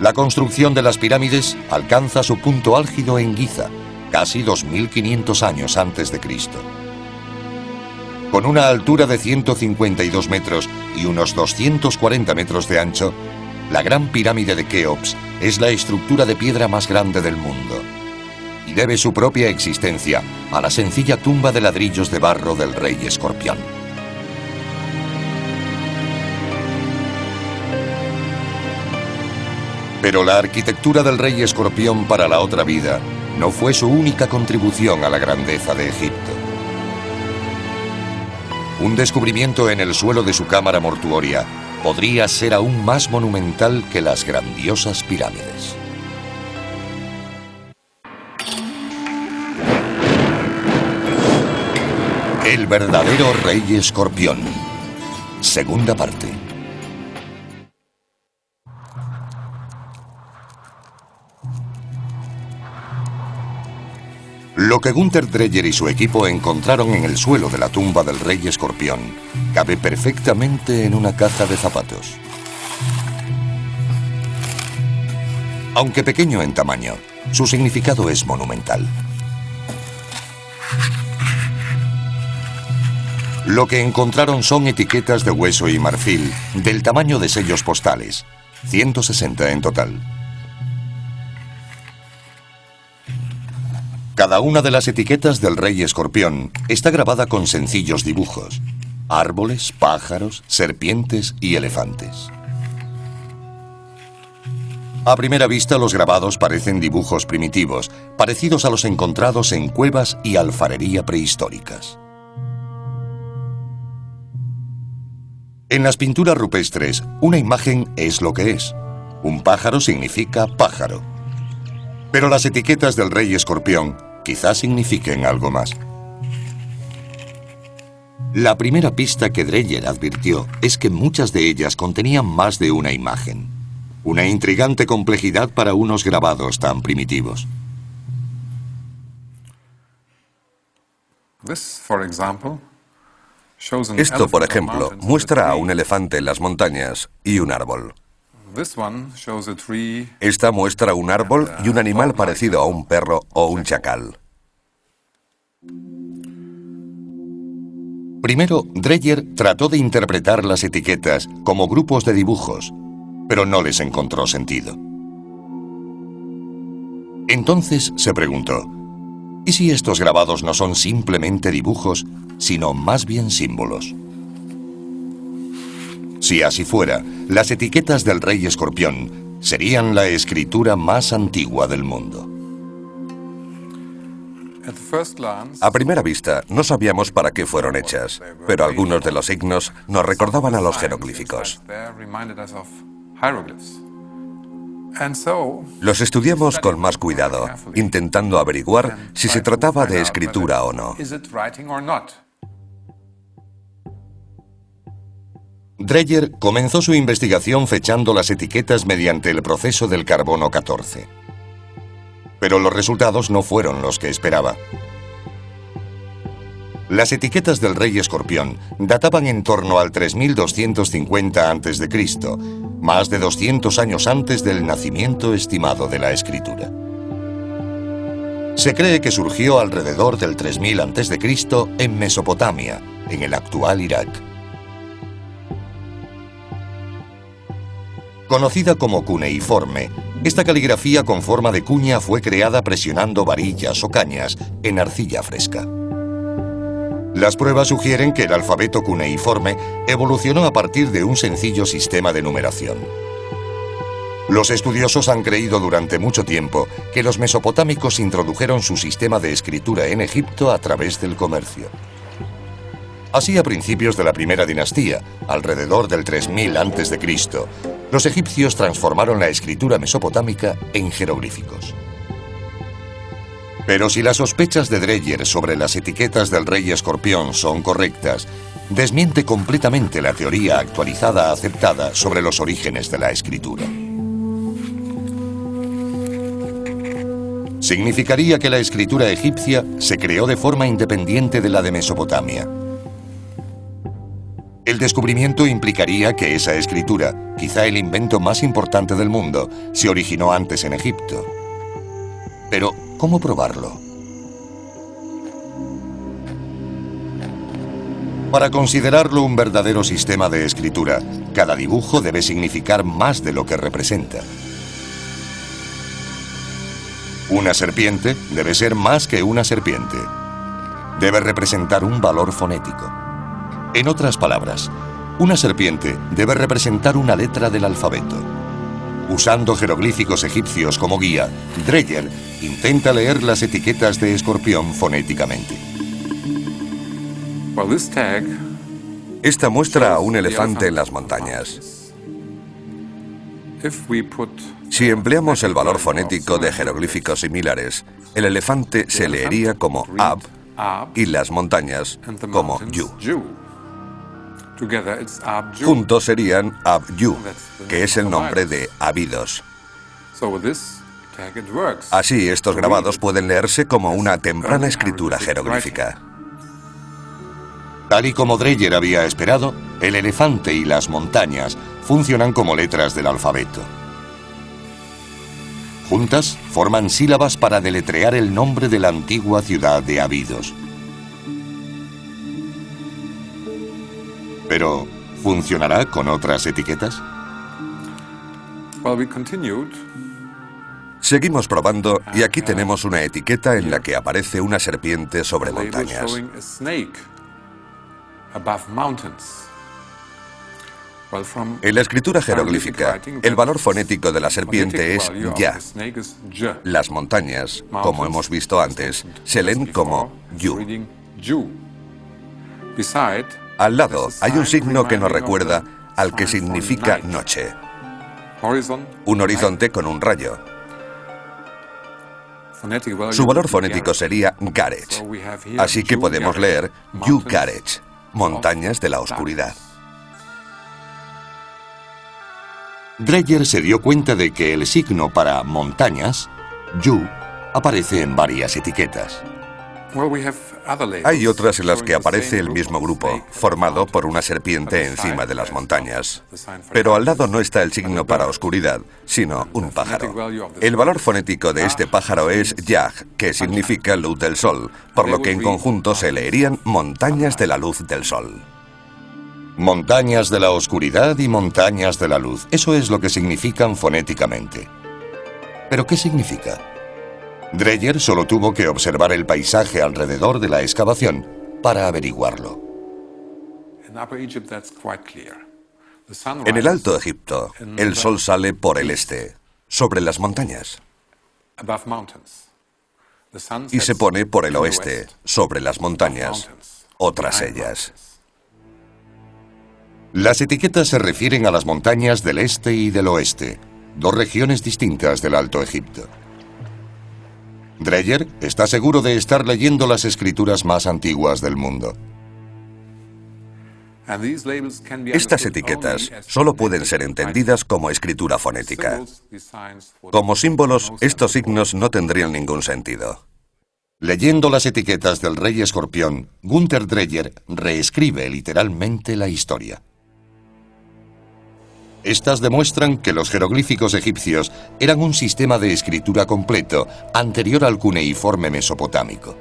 La construcción de las pirámides alcanza su punto álgido en Giza, casi 2500 años antes de Cristo. Con una altura de 152 metros y unos 240 metros de ancho, la Gran Pirámide de Keops es la estructura de piedra más grande del mundo y debe su propia existencia a la sencilla tumba de ladrillos de barro del rey escorpión. Pero la arquitectura del rey escorpión para la otra vida no fue su única contribución a la grandeza de Egipto. Un descubrimiento en el suelo de su cámara mortuoria podría ser aún más monumental que las grandiosas pirámides. El verdadero rey escorpión. Segunda parte. Lo que Gunther Dreyer y su equipo encontraron en el suelo de la tumba del rey escorpión cabe perfectamente en una caja de zapatos. Aunque pequeño en tamaño, su significado es monumental. Lo que encontraron son etiquetas de hueso y marfil del tamaño de sellos postales, 160 en total. Cada una de las etiquetas del rey escorpión está grabada con sencillos dibujos: árboles, pájaros, serpientes y elefantes. A primera vista, los grabados parecen dibujos primitivos, parecidos a los encontrados en cuevas y alfarería prehistóricas. En las pinturas rupestres, una imagen es lo que es. Un pájaro significa pájaro. Pero las etiquetas del rey escorpión quizás signifiquen algo más. La primera pista que Dreyer advirtió es que muchas de ellas contenían más de una imagen. Una intrigante complejidad para unos grabados tan primitivos. This, for example, Esto, por ejemplo, muestra a un elefante en las montañas y un árbol. Esta muestra un árbol y un animal parecido a un perro o un chacal. Primero, Dreyer trató de interpretar las etiquetas como grupos de dibujos, pero no les encontró sentido. Entonces se preguntó, ¿y si estos grabados no son simplemente dibujos, sino más bien símbolos? Si así fuera, las etiquetas del Rey Escorpión serían la escritura más antigua del mundo. A primera vista, no sabíamos para qué fueron hechas, pero algunos de los signos nos recordaban a los jeroglíficos. Los estudiamos con más cuidado, intentando averiguar si se trataba de escritura o no. Dreyer comenzó su investigación fechando las etiquetas mediante el proceso del carbono 14. Pero los resultados no fueron los que esperaba. Las etiquetas del Rey Escorpión databan en torno al 3250 a.C., más de 200 años antes del nacimiento estimado de la escritura. Se cree que surgió alrededor del 3000 a.C. en Mesopotamia, en el actual Irak. Conocida como cuneiforme, esta caligrafía con forma de cuña fue creada presionando varillas o cañas en arcilla fresca. Las pruebas sugieren que el alfabeto cuneiforme evolucionó a partir de un sencillo sistema de numeración. Los estudiosos han creído durante mucho tiempo que los mesopotámicos introdujeron su sistema de escritura en Egipto a través del comercio. Así, a principios de la primera dinastía, alrededor del 3000 a.C., los egipcios transformaron la escritura mesopotámica en jeroglíficos. Pero si las sospechas de Dreyer sobre las etiquetas del Rey Escorpión son correctas, desmiente completamente la teoría actualizada aceptada sobre los orígenes de la escritura. Significaría que la escritura egipcia se creó de forma independiente de la de Mesopotamia. El descubrimiento implicaría que esa escritura, quizá el invento más importante del mundo, se originó antes en Egipto. Pero, ¿cómo probarlo? Para considerarlo un verdadero sistema de escritura, cada dibujo debe significar más de lo que representa. Una serpiente debe ser más que una serpiente. Debe representar un valor fonético. En otras palabras, una serpiente debe representar una letra del alfabeto. Usando jeroglíficos egipcios como guía, Dreyer intenta leer las etiquetas de escorpión fonéticamente. Esta muestra a un elefante en las montañas. Si empleamos el valor fonético de jeroglíficos similares, el elefante se leería como Ab y las montañas como Yu. Juntos serían Ab-Yu, que es el nombre de Abidos. Así, estos grabados pueden leerse como una temprana escritura jeroglífica. Tal y como Dreyer había esperado, el elefante y las montañas funcionan como letras del alfabeto. Juntas, forman sílabas para deletrear el nombre de la antigua ciudad de Abidos. Pero, ¿funcionará con otras etiquetas? Seguimos probando y aquí tenemos una etiqueta en la que aparece una serpiente sobre montañas. En la escritura jeroglífica, el valor fonético de la serpiente es Ya. Las montañas, como hemos visto antes, se leen como Yu. Al lado hay un signo que nos recuerda al que significa noche. Un horizonte con un rayo. Su valor fonético sería Garech. Así que podemos leer Yu Garech, montañas de la oscuridad. Dreyer se dio cuenta de que el signo para montañas, Yu, aparece en varias etiquetas. Hay otras en las que aparece el mismo grupo, formado por una serpiente encima de las montañas. Pero al lado no está el signo para oscuridad, sino un pájaro. El valor fonético de este pájaro es Yag, que significa luz del sol, por lo que en conjunto se leerían montañas de la luz del sol. Montañas de la oscuridad y montañas de la luz. Eso es lo que significan fonéticamente. ¿Pero qué significa? Dreyer solo tuvo que observar el paisaje alrededor de la excavación para averiguarlo. En el Alto Egipto, el sol sale por el este, sobre las montañas, y se pone por el oeste, sobre las montañas, o tras ellas. Las etiquetas se refieren a las montañas del este y del oeste, dos regiones distintas del Alto Egipto. Dreyer está seguro de estar leyendo las escrituras más antiguas del mundo. Estas etiquetas solo pueden ser entendidas como escritura fonética. Como símbolos, estos signos no tendrían ningún sentido. Leyendo las etiquetas del rey escorpión, Gunther Dreyer reescribe literalmente la historia. Estas demuestran que los jeroglíficos egipcios eran un sistema de escritura completo anterior al cuneiforme mesopotámico.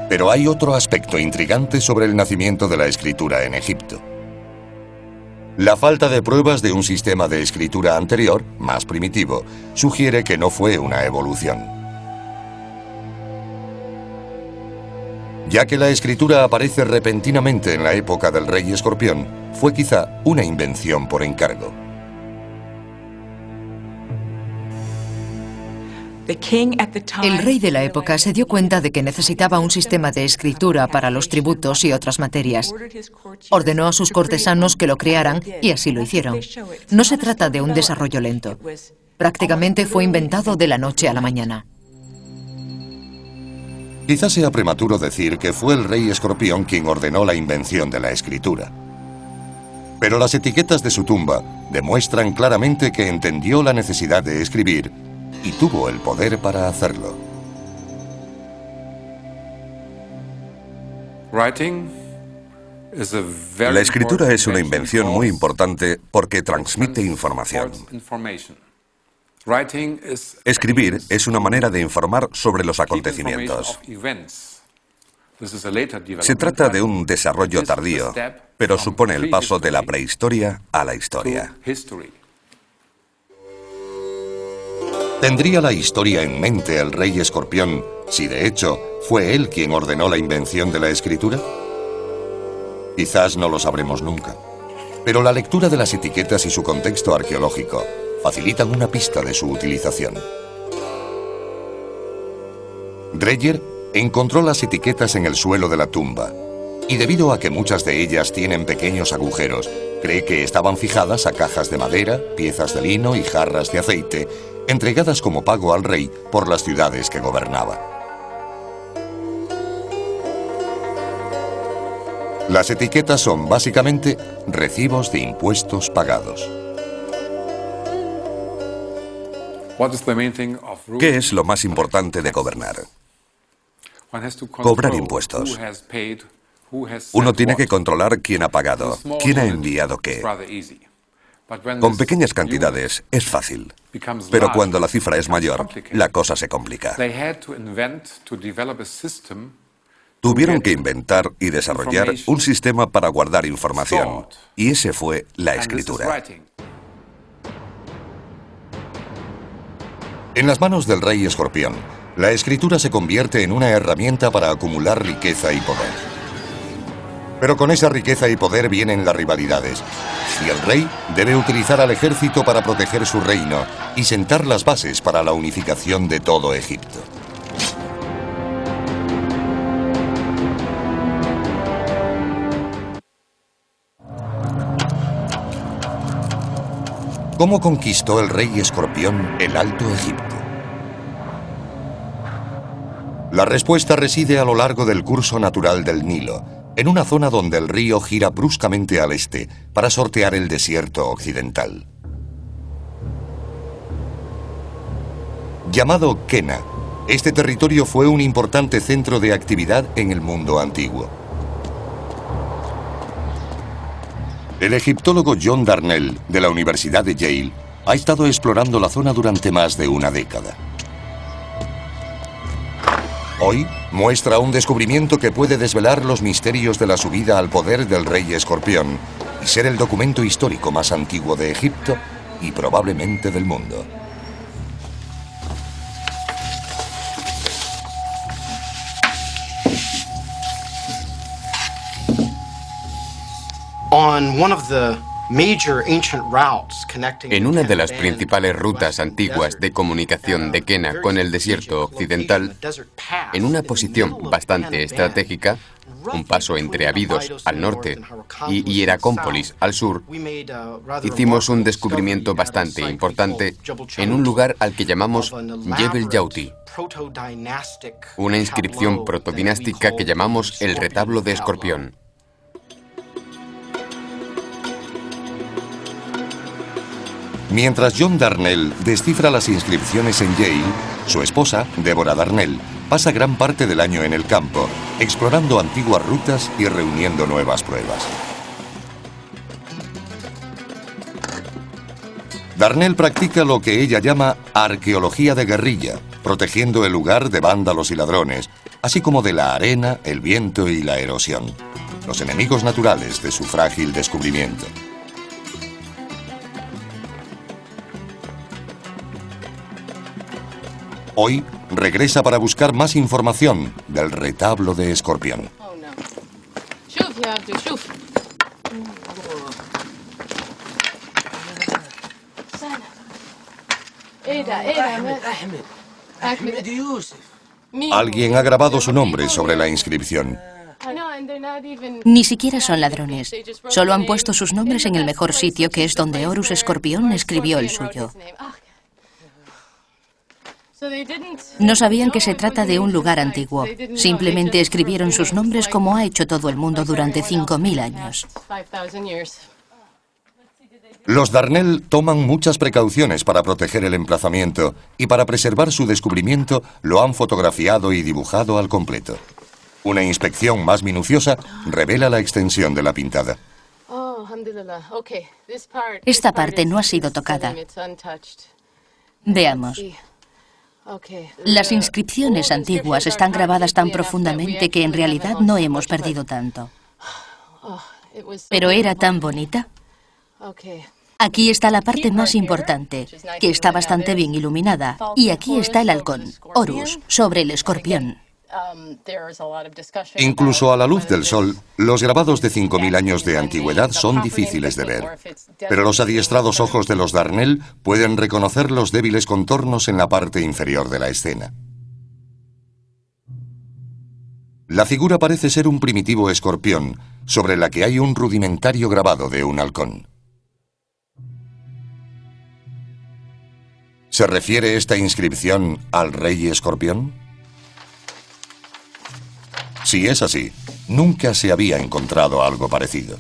Pero hay otro aspecto intrigante sobre el nacimiento de la escritura en Egipto. La falta de pruebas de un sistema de escritura anterior, más primitivo, sugiere que no fue una evolución. Ya que la escritura aparece repentinamente en la época del rey escorpión, fue quizá una invención por encargo. El rey de la época se dio cuenta de que necesitaba un sistema de escritura para los tributos y otras materias. Ordenó a sus cortesanos que lo crearan y así lo hicieron. No se trata de un desarrollo lento. Prácticamente fue inventado de la noche a la mañana. Quizás sea prematuro decir que fue el rey escorpión quien ordenó la invención de la escritura. Pero las etiquetas de su tumba demuestran claramente que entendió la necesidad de escribir y tuvo el poder para hacerlo. La escritura es una invención muy importante porque transmite información. Escribir es una manera de informar sobre los acontecimientos. Se trata de un desarrollo tardío, pero supone el paso de la prehistoria a la historia. ¿Tendría la historia en mente el rey escorpión si de hecho fue él quien ordenó la invención de la escritura? Quizás no lo sabremos nunca, pero la lectura de las etiquetas y su contexto arqueológico facilitan una pista de su utilización. Dreyer encontró las etiquetas en el suelo de la tumba y debido a que muchas de ellas tienen pequeños agujeros, cree que estaban fijadas a cajas de madera, piezas de lino y jarras de aceite, entregadas como pago al rey por las ciudades que gobernaba. Las etiquetas son básicamente recibos de impuestos pagados. ¿Qué es lo más importante de gobernar? Cobrar impuestos. Uno tiene que controlar quién ha pagado, quién ha enviado qué. Con pequeñas cantidades es fácil, pero cuando la cifra es mayor, la cosa se complica. Tuvieron que inventar y desarrollar un sistema para guardar información, y ese fue la escritura. En las manos del rey escorpión, la escritura se convierte en una herramienta para acumular riqueza y poder. Pero con esa riqueza y poder vienen las rivalidades, y el rey debe utilizar al ejército para proteger su reino y sentar las bases para la unificación de todo Egipto. ¿Cómo conquistó el rey escorpión el Alto Egipto? La respuesta reside a lo largo del curso natural del Nilo, en una zona donde el río gira bruscamente al este para sortear el desierto occidental. Llamado Kena, este territorio fue un importante centro de actividad en el mundo antiguo. El egiptólogo John Darnell, de la Universidad de Yale, ha estado explorando la zona durante más de una década. Hoy muestra un descubrimiento que puede desvelar los misterios de la subida al poder del rey Escorpión y ser el documento histórico más antiguo de Egipto y probablemente del mundo. En una de las principales rutas antiguas de comunicación de Kena con el desierto occidental, en una posición bastante estratégica, un paso entre Abidos al norte y Hieracómpolis al sur, hicimos un descubrimiento bastante importante en un lugar al que llamamos Jebel Yauti, una inscripción protodinástica que llamamos el retablo de Escorpión. Mientras John Darnell descifra las inscripciones en Yale, su esposa, Deborah Darnell, pasa gran parte del año en el campo, explorando antiguas rutas y reuniendo nuevas pruebas. Darnell practica lo que ella llama arqueología de guerrilla, protegiendo el lugar de vándalos y ladrones, así como de la arena, el viento y la erosión, los enemigos naturales de su frágil descubrimiento. Hoy regresa para buscar más información del retablo de Escorpión. Alguien ha grabado su nombre sobre la inscripción. Ni siquiera son ladrones. Solo han puesto sus nombres en el mejor sitio, que es donde Horus Escorpión escribió el suyo. No sabían que se trata de un lugar antiguo. Simplemente escribieron sus nombres como ha hecho todo el mundo durante 5000 años. Los Darnell toman muchas precauciones para proteger el emplazamiento y para preservar su descubrimiento lo han fotografiado y dibujado al completo. Una inspección más minuciosa revela la extensión de la pintada. Esta parte no ha sido tocada. Veamos. Las inscripciones antiguas están grabadas tan profundamente que en realidad no hemos perdido tanto. Pero era tan bonita. Aquí está la parte más importante, que está bastante bien iluminada. Y aquí está el halcón, Horus, sobre el escorpión. Incluso a la luz del sol, los grabados de 5000 años de antigüedad son difíciles de ver. Pero los adiestrados ojos de los Darnell pueden reconocer los débiles contornos en la parte inferior de la escena. La figura parece ser un primitivo escorpión, sobre la que hay un rudimentario grabado de un halcón. ¿Se refiere esta inscripción al rey Escorpión? Si es así, nunca se había encontrado algo parecido.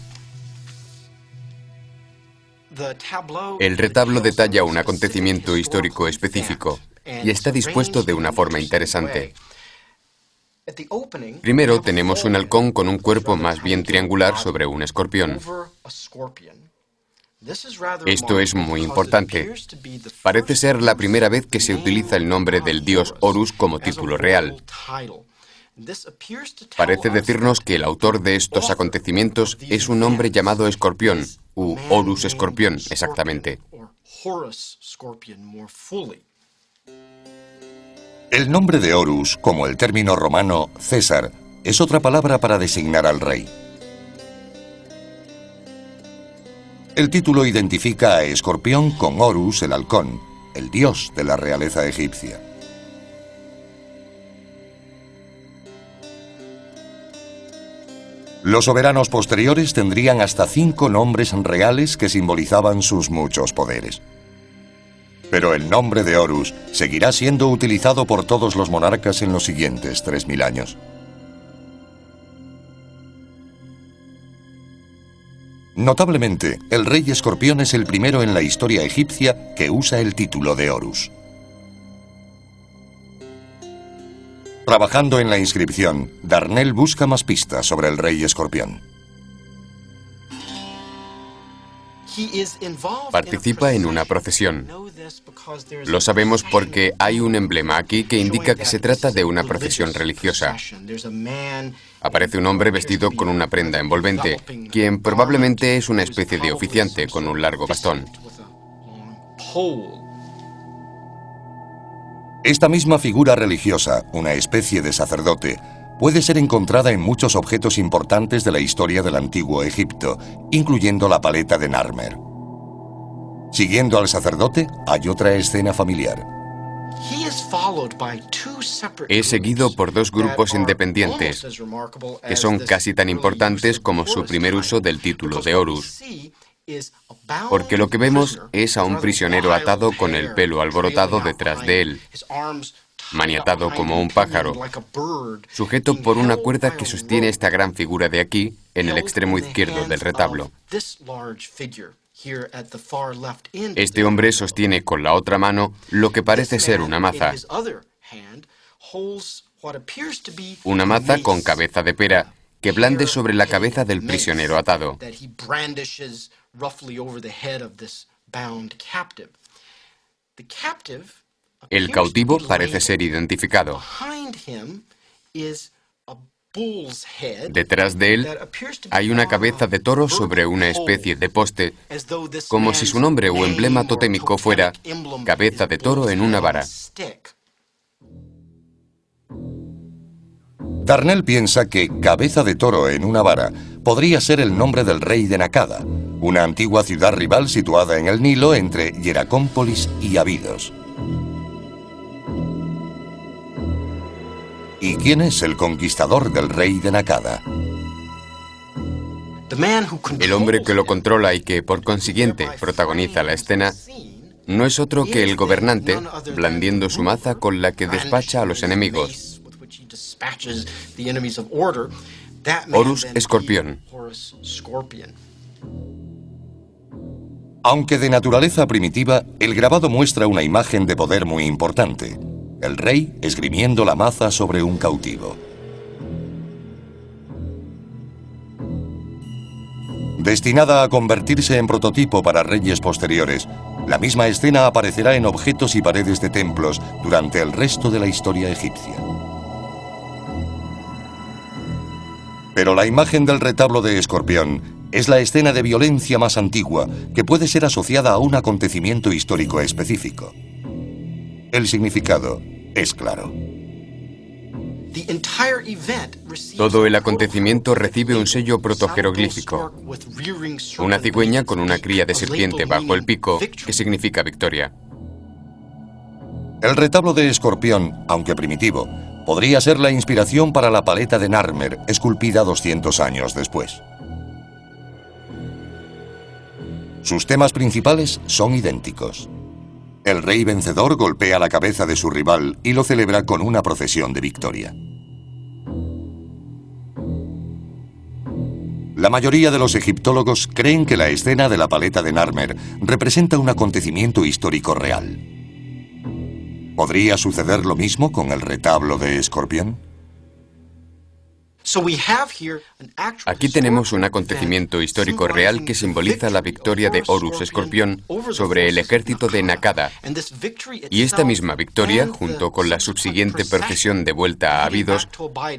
El retablo detalla un acontecimiento histórico específico y está dispuesto de una forma interesante. Primero tenemos un halcón con un cuerpo más bien triangular sobre un escorpión. Esto es muy importante. Parece ser la primera vez que se utiliza el nombre del dios Horus como título real. Parece decirnos que el autor de estos acontecimientos es un hombre llamado Escorpión, u Horus Escorpión, exactamente. El nombre de Horus, como el término romano César, es otra palabra para designar al rey. El título identifica a Escorpión con Horus, el halcón, el dios de la realeza egipcia. Los soberanos posteriores tendrían hasta 5 nombres reales que simbolizaban sus muchos poderes. Pero el nombre de Horus seguirá siendo utilizado por todos los monarcas en los siguientes 3000 años. Notablemente, el rey Escorpión es el primero en la historia egipcia que usa el título de Horus. Trabajando en la inscripción, Darnell busca más pistas sobre el rey escorpión. Participa en una procesión. Lo sabemos porque hay un emblema aquí que indica que se trata de una procesión religiosa. Aparece un hombre vestido con una prenda envolvente, quien probablemente es una especie de oficiante con un largo bastón. Esta misma figura religiosa, una especie de sacerdote, puede ser encontrada en muchos objetos importantes de la historia del antiguo Egipto, incluyendo la paleta de Narmer. Siguiendo al sacerdote, hay otra escena familiar. Es seguido por dos grupos independientes, que son casi tan importantes como su primer uso del título de Horus. Porque lo que vemos es a un prisionero atado con el pelo alborotado detrás de él, maniatado como un pájaro, sujeto por una cuerda que sostiene esta gran figura de aquí, en el extremo izquierdo del retablo. Este hombre sostiene con la otra mano lo que parece ser una maza. Una maza con cabeza de pera que blande sobre la cabeza del prisionero atado. El cautivo parece ser identificado. Detrás de él hay una cabeza de toro sobre una especie de poste, como si su nombre o emblema totémico fuera cabeza de toro en una vara. Darnell piensa que cabeza de toro en una vara podría ser el nombre del rey de Nakada, una antigua ciudad rival situada en el Nilo entre Hieracómpolis y Abidos. ¿Y quién es el conquistador del rey de Nakada? El hombre que lo controla y que, por consiguiente, protagoniza la escena, no es otro que el gobernante, blandiendo su maza con la que despacha a los enemigos. Horus Escorpión. Aunque de naturaleza primitiva, el grabado muestra una imagen de poder muy importante: el rey esgrimiendo la maza sobre un cautivo. Destinada a convertirse en prototipo para reyes posteriores, la misma escena aparecerá en objetos y paredes de templos durante el resto de la historia egipcia. Pero la imagen del retablo de Escorpión es la escena de violencia más antigua que puede ser asociada a un acontecimiento histórico específico. El significado es claro. Todo el acontecimiento recibe un sello protojeroglífico, una cigüeña con una cría de serpiente bajo el pico, que significa victoria. El retablo de Escorpión, aunque primitivo, podría ser la inspiración para la paleta de Narmer, esculpida 200 años después. Sus temas principales son idénticos. El rey vencedor golpea la cabeza de su rival y lo celebra con una procesión de victoria. La mayoría de los egiptólogos creen que la escena de la paleta de Narmer representa un acontecimiento histórico real. ¿Podría suceder lo mismo con el retablo de Escorpión? Aquí tenemos un acontecimiento histórico real que simboliza la victoria de Horus Escorpión sobre el ejército de Nakada. Y esta misma victoria, junto con la subsiguiente procesión de vuelta a Abidos,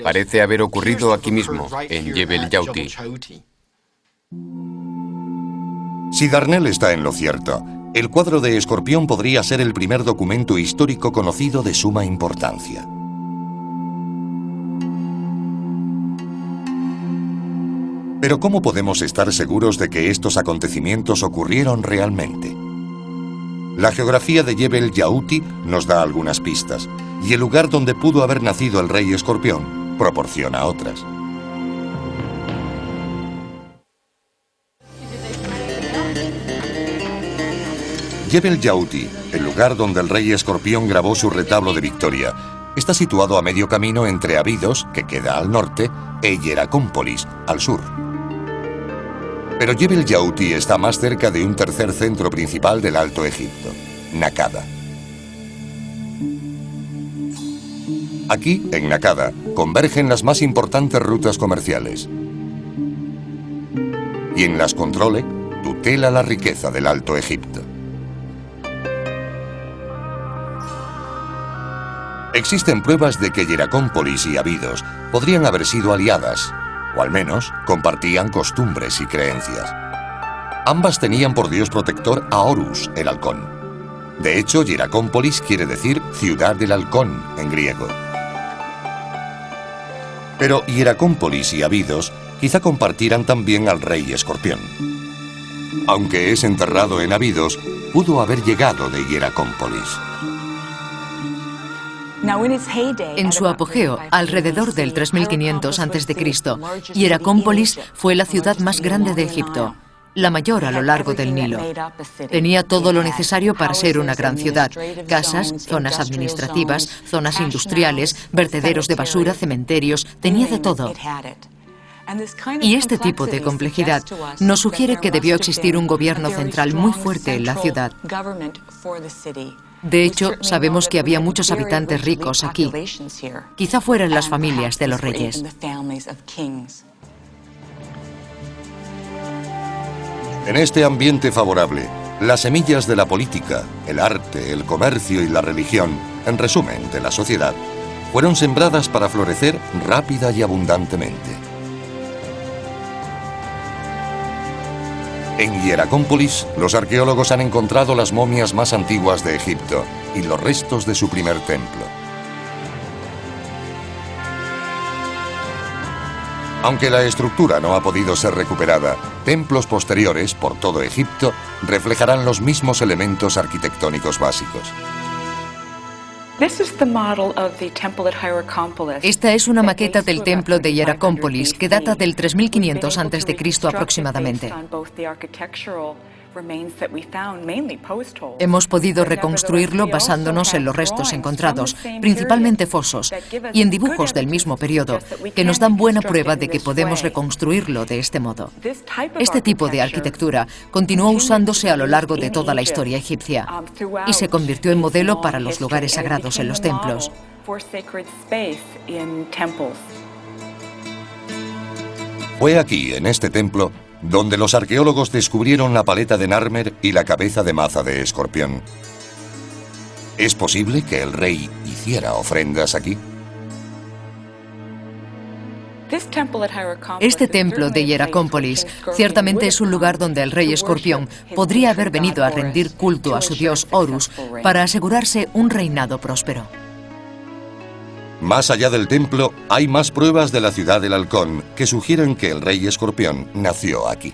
parece haber ocurrido aquí mismo, en Jebel Yauti. Si Darnell está en lo cierto, el cuadro de Escorpión podría ser el primer documento histórico conocido de suma importancia. Pero ¿cómo podemos estar seguros de que estos acontecimientos ocurrieron realmente? La geografía de Jebel Yauti nos da algunas pistas, y el lugar donde pudo haber nacido el rey Escorpión proporciona otras. Jebel Yauti, el lugar donde el rey Escorpión grabó su retablo de victoria, está situado a medio camino entre Abidos, que queda al norte, e Hieracómpolis, al sur. Pero Jebel Yauti está más cerca de un tercer centro principal del Alto Egipto, Nakada. Aquí, en Nakada, convergen las más importantes rutas comerciales. Quien las controle, tutela la riqueza del Alto Egipto. Existen pruebas de que Hieracómpolis y Abidos podrían haber sido aliadas, o al menos compartían costumbres y creencias. Ambas tenían por dios protector a Horus, el halcón. De hecho, Hieracómpolis quiere decir ciudad del halcón en griego. Pero Hieracómpolis y Abidos quizá compartieran también al rey escorpión. Aunque es enterrado en Abidos, pudo haber llegado de Hieracómpolis. En su apogeo, alrededor del 3500 a.C., Hieracómpolis fue la ciudad más grande de Egipto, la mayor a lo largo del Nilo. Tenía todo lo necesario para ser una gran ciudad: casas, zonas administrativas, zonas industriales, vertederos de basura, cementerios, tenía de todo. Y este tipo de complejidad nos sugiere que debió existir un gobierno central muy fuerte en la ciudad. De hecho, sabemos que había muchos habitantes ricos aquí. Quizá fueran las familias de los reyes. En este ambiente favorable, las semillas de la política, el arte, el comercio y la religión, en resumen, de la sociedad, fueron sembradas para florecer rápida y abundantemente. En Hieracómpolis, los arqueólogos han encontrado las momias más antiguas de Egipto y los restos de su primer templo. Aunque la estructura no ha podido ser recuperada, templos posteriores por todo Egipto reflejarán los mismos elementos arquitectónicos básicos. Esta es una maqueta del templo de Hieracómpolis que data del 3500 a.C. aproximadamente. Hemos podido reconstruirlo basándonos en los restos encontrados, principalmente fosos, y en dibujos del mismo periodo, que nos dan buena prueba de que podemos reconstruirlo de este modo. Este tipo de arquitectura continuó usándose a lo largo de toda la historia egipcia y se convirtió en modelo para los lugares sagrados en los templos. Fue aquí, en este templo, donde los arqueólogos descubrieron la paleta de Narmer y la cabeza de maza de escorpión. ¿Es posible que el rey hiciera ofrendas aquí? Este templo de Hieracómpolis ciertamente es un lugar donde el rey escorpión podría haber venido a rendir culto a su dios Horus para asegurarse un reinado próspero. Más allá del templo, hay más pruebas de la ciudad del halcón que sugieren que el rey escorpión nació aquí.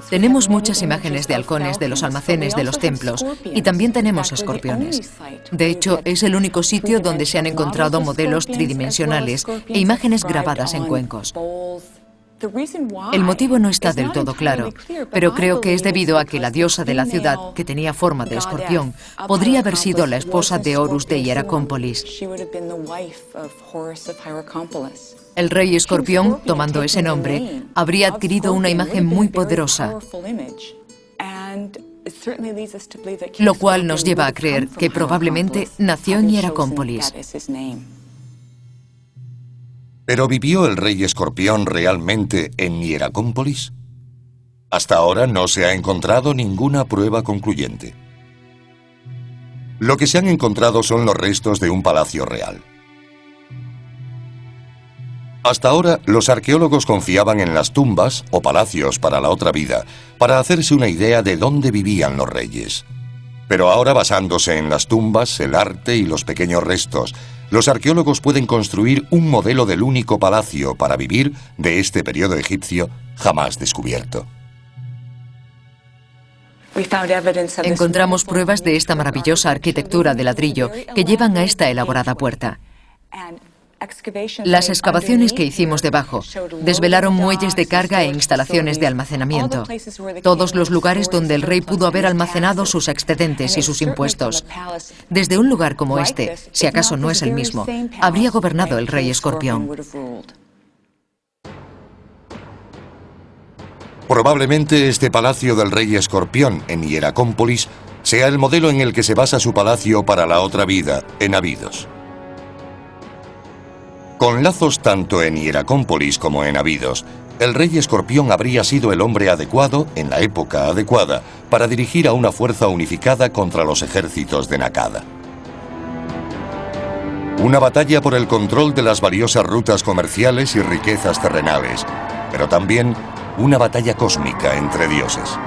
Tenemos muchas imágenes de halcones de los almacenes de los templos y también tenemos escorpiones. De hecho, es el único sitio donde se han encontrado modelos tridimensionales e imágenes grabadas en cuencos. El motivo no está del todo claro, pero creo que es debido a que la diosa de la ciudad, que tenía forma de escorpión, podría haber sido la esposa de Horus de Hieracómpolis. El rey escorpión, tomando ese nombre, habría adquirido una imagen muy poderosa, lo cual nos lleva a creer que probablemente nació en Hieracómpolis. ¿Pero vivió el rey escorpión realmente en Hieracómpolis? Hasta ahora no se ha encontrado ninguna prueba concluyente. Lo que se han encontrado son los restos de un palacio real. Hasta ahora, los arqueólogos confiaban en las tumbas o palacios para la otra vida, para hacerse una idea de dónde vivían los reyes. Pero ahora, basándose en las tumbas, el arte y los pequeños restos, los arqueólogos pueden construir un modelo del único palacio para vivir de este periodo egipcio jamás descubierto. Encontramos pruebas de esta maravillosa arquitectura de ladrillo que llevan a esta elaborada puerta. Las excavaciones que hicimos debajo desvelaron muelles de carga e instalaciones de almacenamiento. Todos los lugares donde el rey pudo haber almacenado sus excedentes y sus impuestos. Desde un lugar como este, si acaso no es el mismo, habría gobernado el rey escorpión. Probablemente este palacio del rey escorpión en Hieracómpolis sea el modelo en el que se basa su palacio para la otra vida, en Abidos. Con lazos tanto en Hieracómpolis como en Abidos, el rey Escorpión habría sido el hombre adecuado, en la época adecuada, para dirigir a una fuerza unificada contra los ejércitos de Nakada. Una batalla por el control de las valiosas rutas comerciales y riquezas terrenales, pero también una batalla cósmica entre dioses.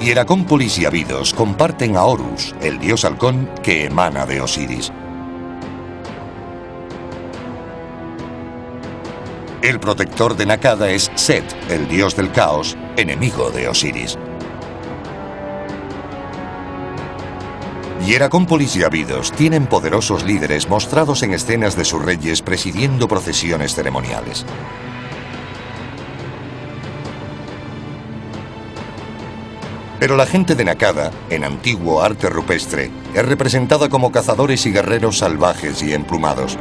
Hieracómpolis y Abidos comparten a Horus, el dios halcón que emana de Osiris. El protector de Nakada es Set, el dios del caos, enemigo de Osiris. Hieracómpolis y Abidos tienen poderosos líderes mostrados en escenas de sus reyes presidiendo procesiones ceremoniales. Pero la gente de Nakada, en antiguo arte rupestre, es representada como cazadores y guerreros salvajes y emplumados.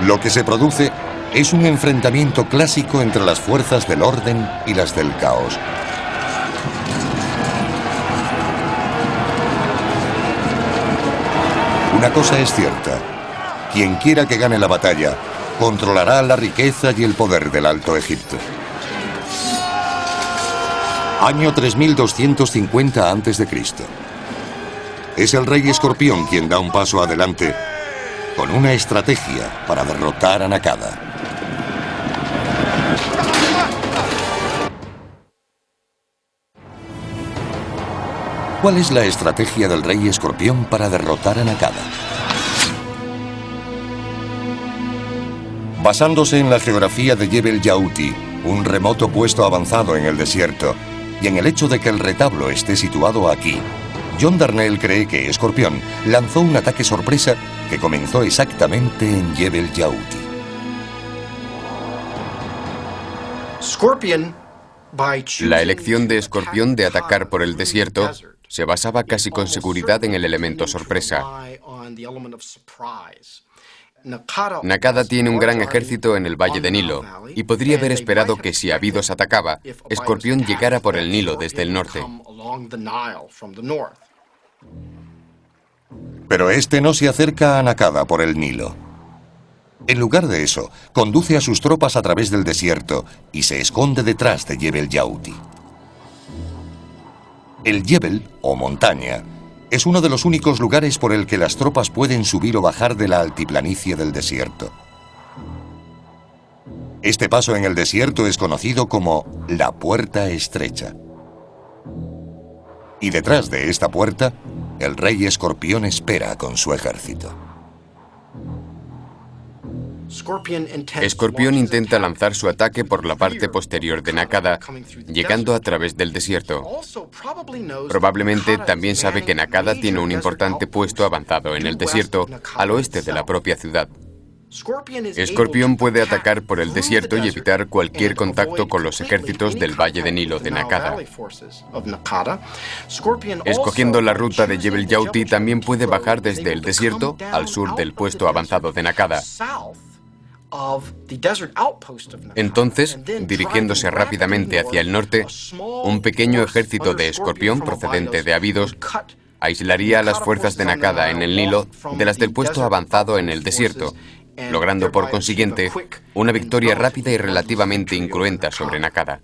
Lo que se produce es un enfrentamiento clásico entre las fuerzas del orden y las del caos. Una cosa es cierta: quien quiera que gane la batalla, controlará la riqueza y el poder del Alto Egipto. Año 3250 a.C. Es el rey Escorpión quien da un paso adelante con una estrategia para derrotar a Nakada. ¿Cuál es la estrategia del rey Escorpión para derrotar a Nakada? Basándose en la geografía de Jebel Yauti, un remoto puesto avanzado en el desierto, y en el hecho de que el retablo esté situado aquí, John Darnell cree que Escorpión lanzó un ataque sorpresa que comenzó exactamente en Jebel Yauti. La elección de Escorpión de atacar por el desierto se basaba casi con seguridad en el elemento sorpresa. Nakada tiene un gran ejército en el Valle de Nilo y podría haber esperado que si Abidos atacaba, Escorpión llegara por el Nilo desde el norte. Pero este no se acerca a Nakada por el Nilo. En lugar de eso, conduce a sus tropas a través del desierto y se esconde detrás de Jebel Yauti. El Jebel, o montaña, es uno de los únicos lugares por el que las tropas pueden subir o bajar de la altiplanicie del desierto. Este paso en el desierto es conocido como la Puerta Estrecha. Y detrás de esta puerta, el rey Escorpión espera con su ejército. Escorpión intenta lanzar su ataque por la parte posterior de Nakada, llegando a través del desierto. Probablemente también sabe que Nakada tiene un importante puesto avanzado en el desierto, al oeste de la propia ciudad. Escorpión puede atacar por el desierto y evitar cualquier contacto con los ejércitos del Valle de Nilo de Nakada. Escogiendo la ruta de Jebel Yauti, también puede bajar desde el desierto al sur del puesto avanzado de Nakada. Entonces, dirigiéndose rápidamente hacia el norte, un pequeño ejército de Escorpión procedente de Abidos aislaría a las fuerzas de Nakada en el Nilo de las del puesto avanzado en el desierto, logrando por consiguiente una victoria rápida y relativamente incruenta sobre Nakada.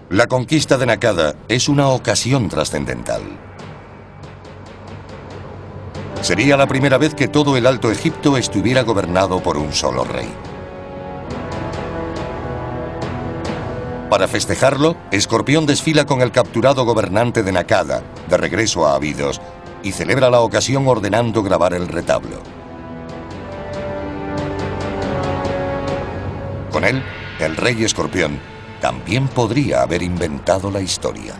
La conquista de Nakada es una ocasión trascendental. Sería la primera vez que todo el Alto Egipto estuviera gobernado por un solo rey. Para festejarlo, Escorpión desfila con el capturado gobernante de Nakada, de regreso a Abidos, y celebra la ocasión ordenando grabar el retablo. Con él, el rey Escorpión también podría haber inventado la historia.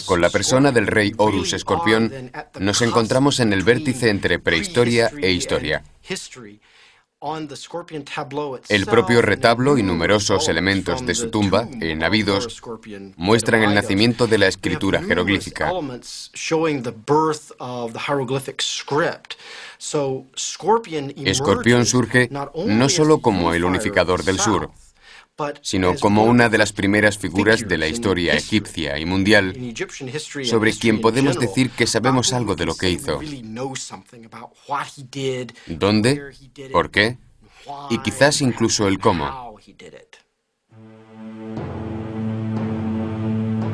Con la persona del rey Horus Escorpión, nos encontramos en el vértice entre prehistoria e historia. El propio retablo y numerosos elementos de su tumba, en Abidos, muestran el nacimiento de la escritura jeroglífica. Escorpión surge no solo como el unificador del sur, sino como una de las primeras figuras de la historia egipcia y mundial, sobre quien podemos decir que sabemos algo de lo que hizo, dónde, por qué, y quizás incluso el cómo.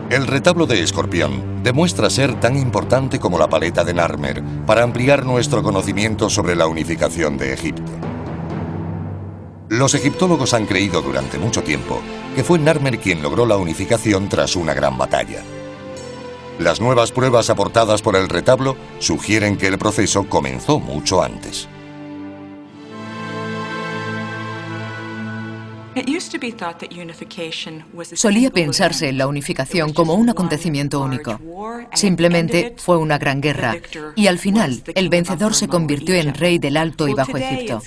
El retablo de Escorpión demuestra ser tan importante como la paleta de Narmer para ampliar nuestro conocimiento sobre la unificación de Egipto. Los egiptólogos han creído durante mucho tiempo que fue Narmer quien logró la unificación tras una gran batalla. Las nuevas pruebas aportadas por el retablo sugieren que el proceso comenzó mucho antes. Solía pensarse en la unificación como un acontecimiento único. Simplemente fue una gran guerra y al final el vencedor se convirtió en rey del Alto y Bajo Egipto.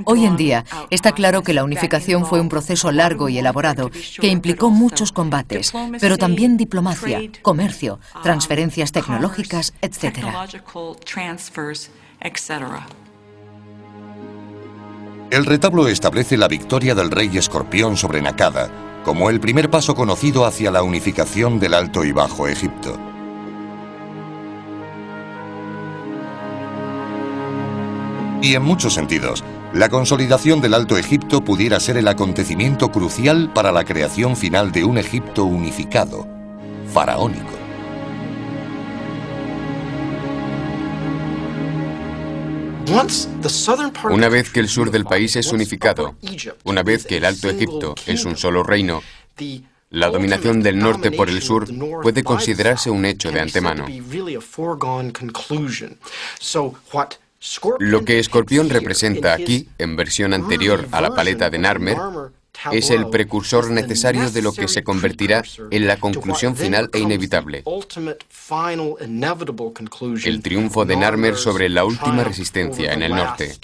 Hoy en día está claro que la unificación fue un proceso largo y elaborado que implicó muchos combates, pero también diplomacia, comercio, transferencias tecnológicas, etc. El retablo establece la victoria del rey Escorpión sobre Nakada como el primer paso conocido hacia la unificación del Alto y Bajo Egipto. Y en muchos sentidos, la consolidación del Alto Egipto pudiera ser el acontecimiento crucial para la creación final de un Egipto unificado, faraónico. Una vez que el sur del país es unificado, una vez que el Alto Egipto es un solo reino, la dominación del norte por el sur puede considerarse un hecho de antemano. Lo que Escorpión representa aquí, en versión anterior a la paleta de Narmer, es el precursor necesario de lo que se convertirá en la conclusión final e inevitable. El triunfo de Narmer sobre la última resistencia en el norte.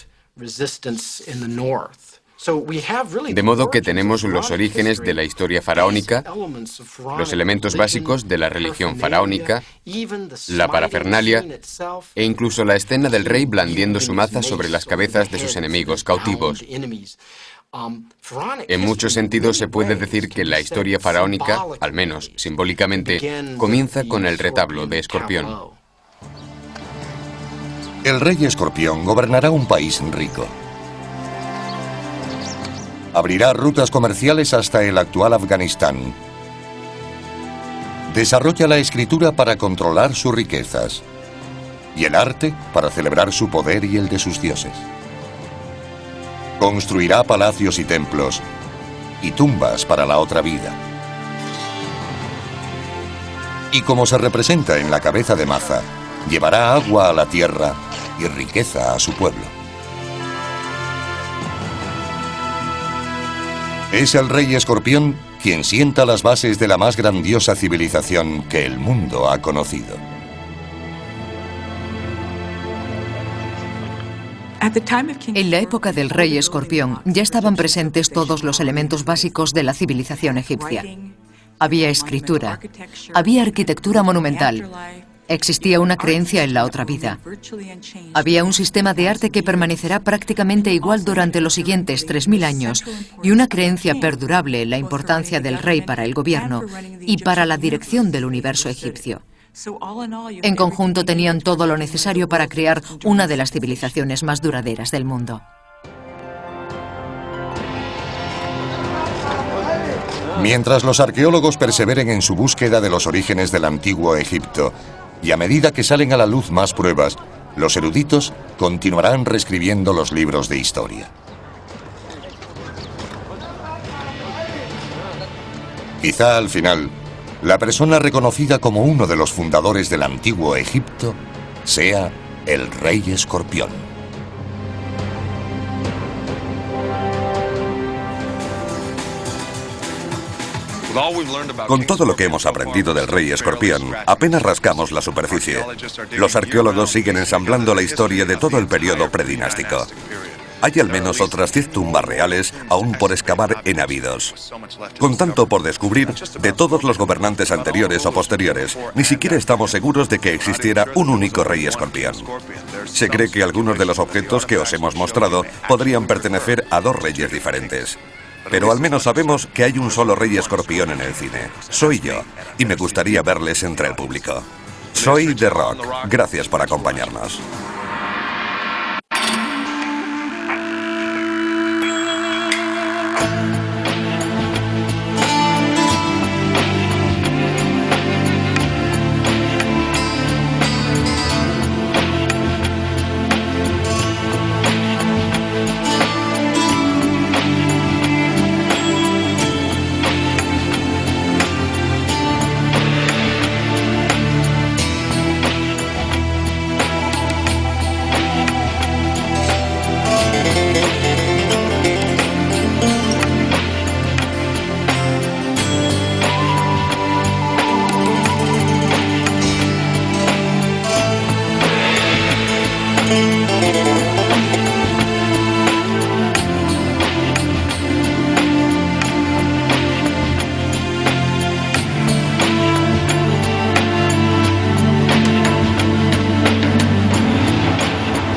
De modo que tenemos los orígenes de la historia faraónica, los elementos básicos de la religión faraónica, la parafernalia e incluso la escena del rey blandiendo su maza sobre las cabezas de sus enemigos cautivos. En muchos sentidos se puede decir que la historia faraónica, al menos simbólicamente, comienza con el retablo de Escorpión. El rey Escorpión gobernará un país rico. Abrirá rutas comerciales hasta el actual Afganistán. Desarrolla la escritura para controlar sus riquezas y el arte para celebrar su poder y el de sus dioses. Construirá palacios y templos y tumbas para la otra vida. Y como se representa en la cabeza de maza, llevará agua a la tierra y riqueza a su pueblo. Es el rey Escorpión quien sienta las bases de la más grandiosa civilización que el mundo ha conocido. En la época del rey Escorpión ya estaban presentes todos los elementos básicos de la civilización egipcia. Había escritura, había arquitectura monumental, existía una creencia en la otra vida. Había un sistema de arte que permanecerá prácticamente igual durante los siguientes 3000 años y una creencia perdurable en la importancia del rey para el gobierno y para la dirección del universo egipcio. En conjunto tenían todo lo necesario para crear una de las civilizaciones más duraderas del mundo. Mientras los arqueólogos perseveren en su búsqueda de los orígenes del antiguo Egipto, y a medida que salen a la luz más pruebas, los eruditos continuarán reescribiendo los libros de historia. Quizá al final, la persona reconocida como uno de los fundadores del antiguo Egipto sea el rey Escorpión. Con todo lo que hemos aprendido del rey escorpión, apenas rascamos la superficie. Los arqueólogos siguen ensamblando la historia de todo el periodo predinástico. Hay al menos otras 10 tumbas reales aún por excavar en Abidos. Con tanto por descubrir, de todos los gobernantes anteriores o posteriores, ni siquiera estamos seguros de que existiera un único rey escorpión. Se cree que algunos de los objetos que os hemos mostrado podrían pertenecer a 2 reyes diferentes. Pero al menos sabemos que hay un solo rey escorpión en el cine. Soy yo, y me gustaría verles entre el público. Soy The Rock. Gracias por acompañarnos.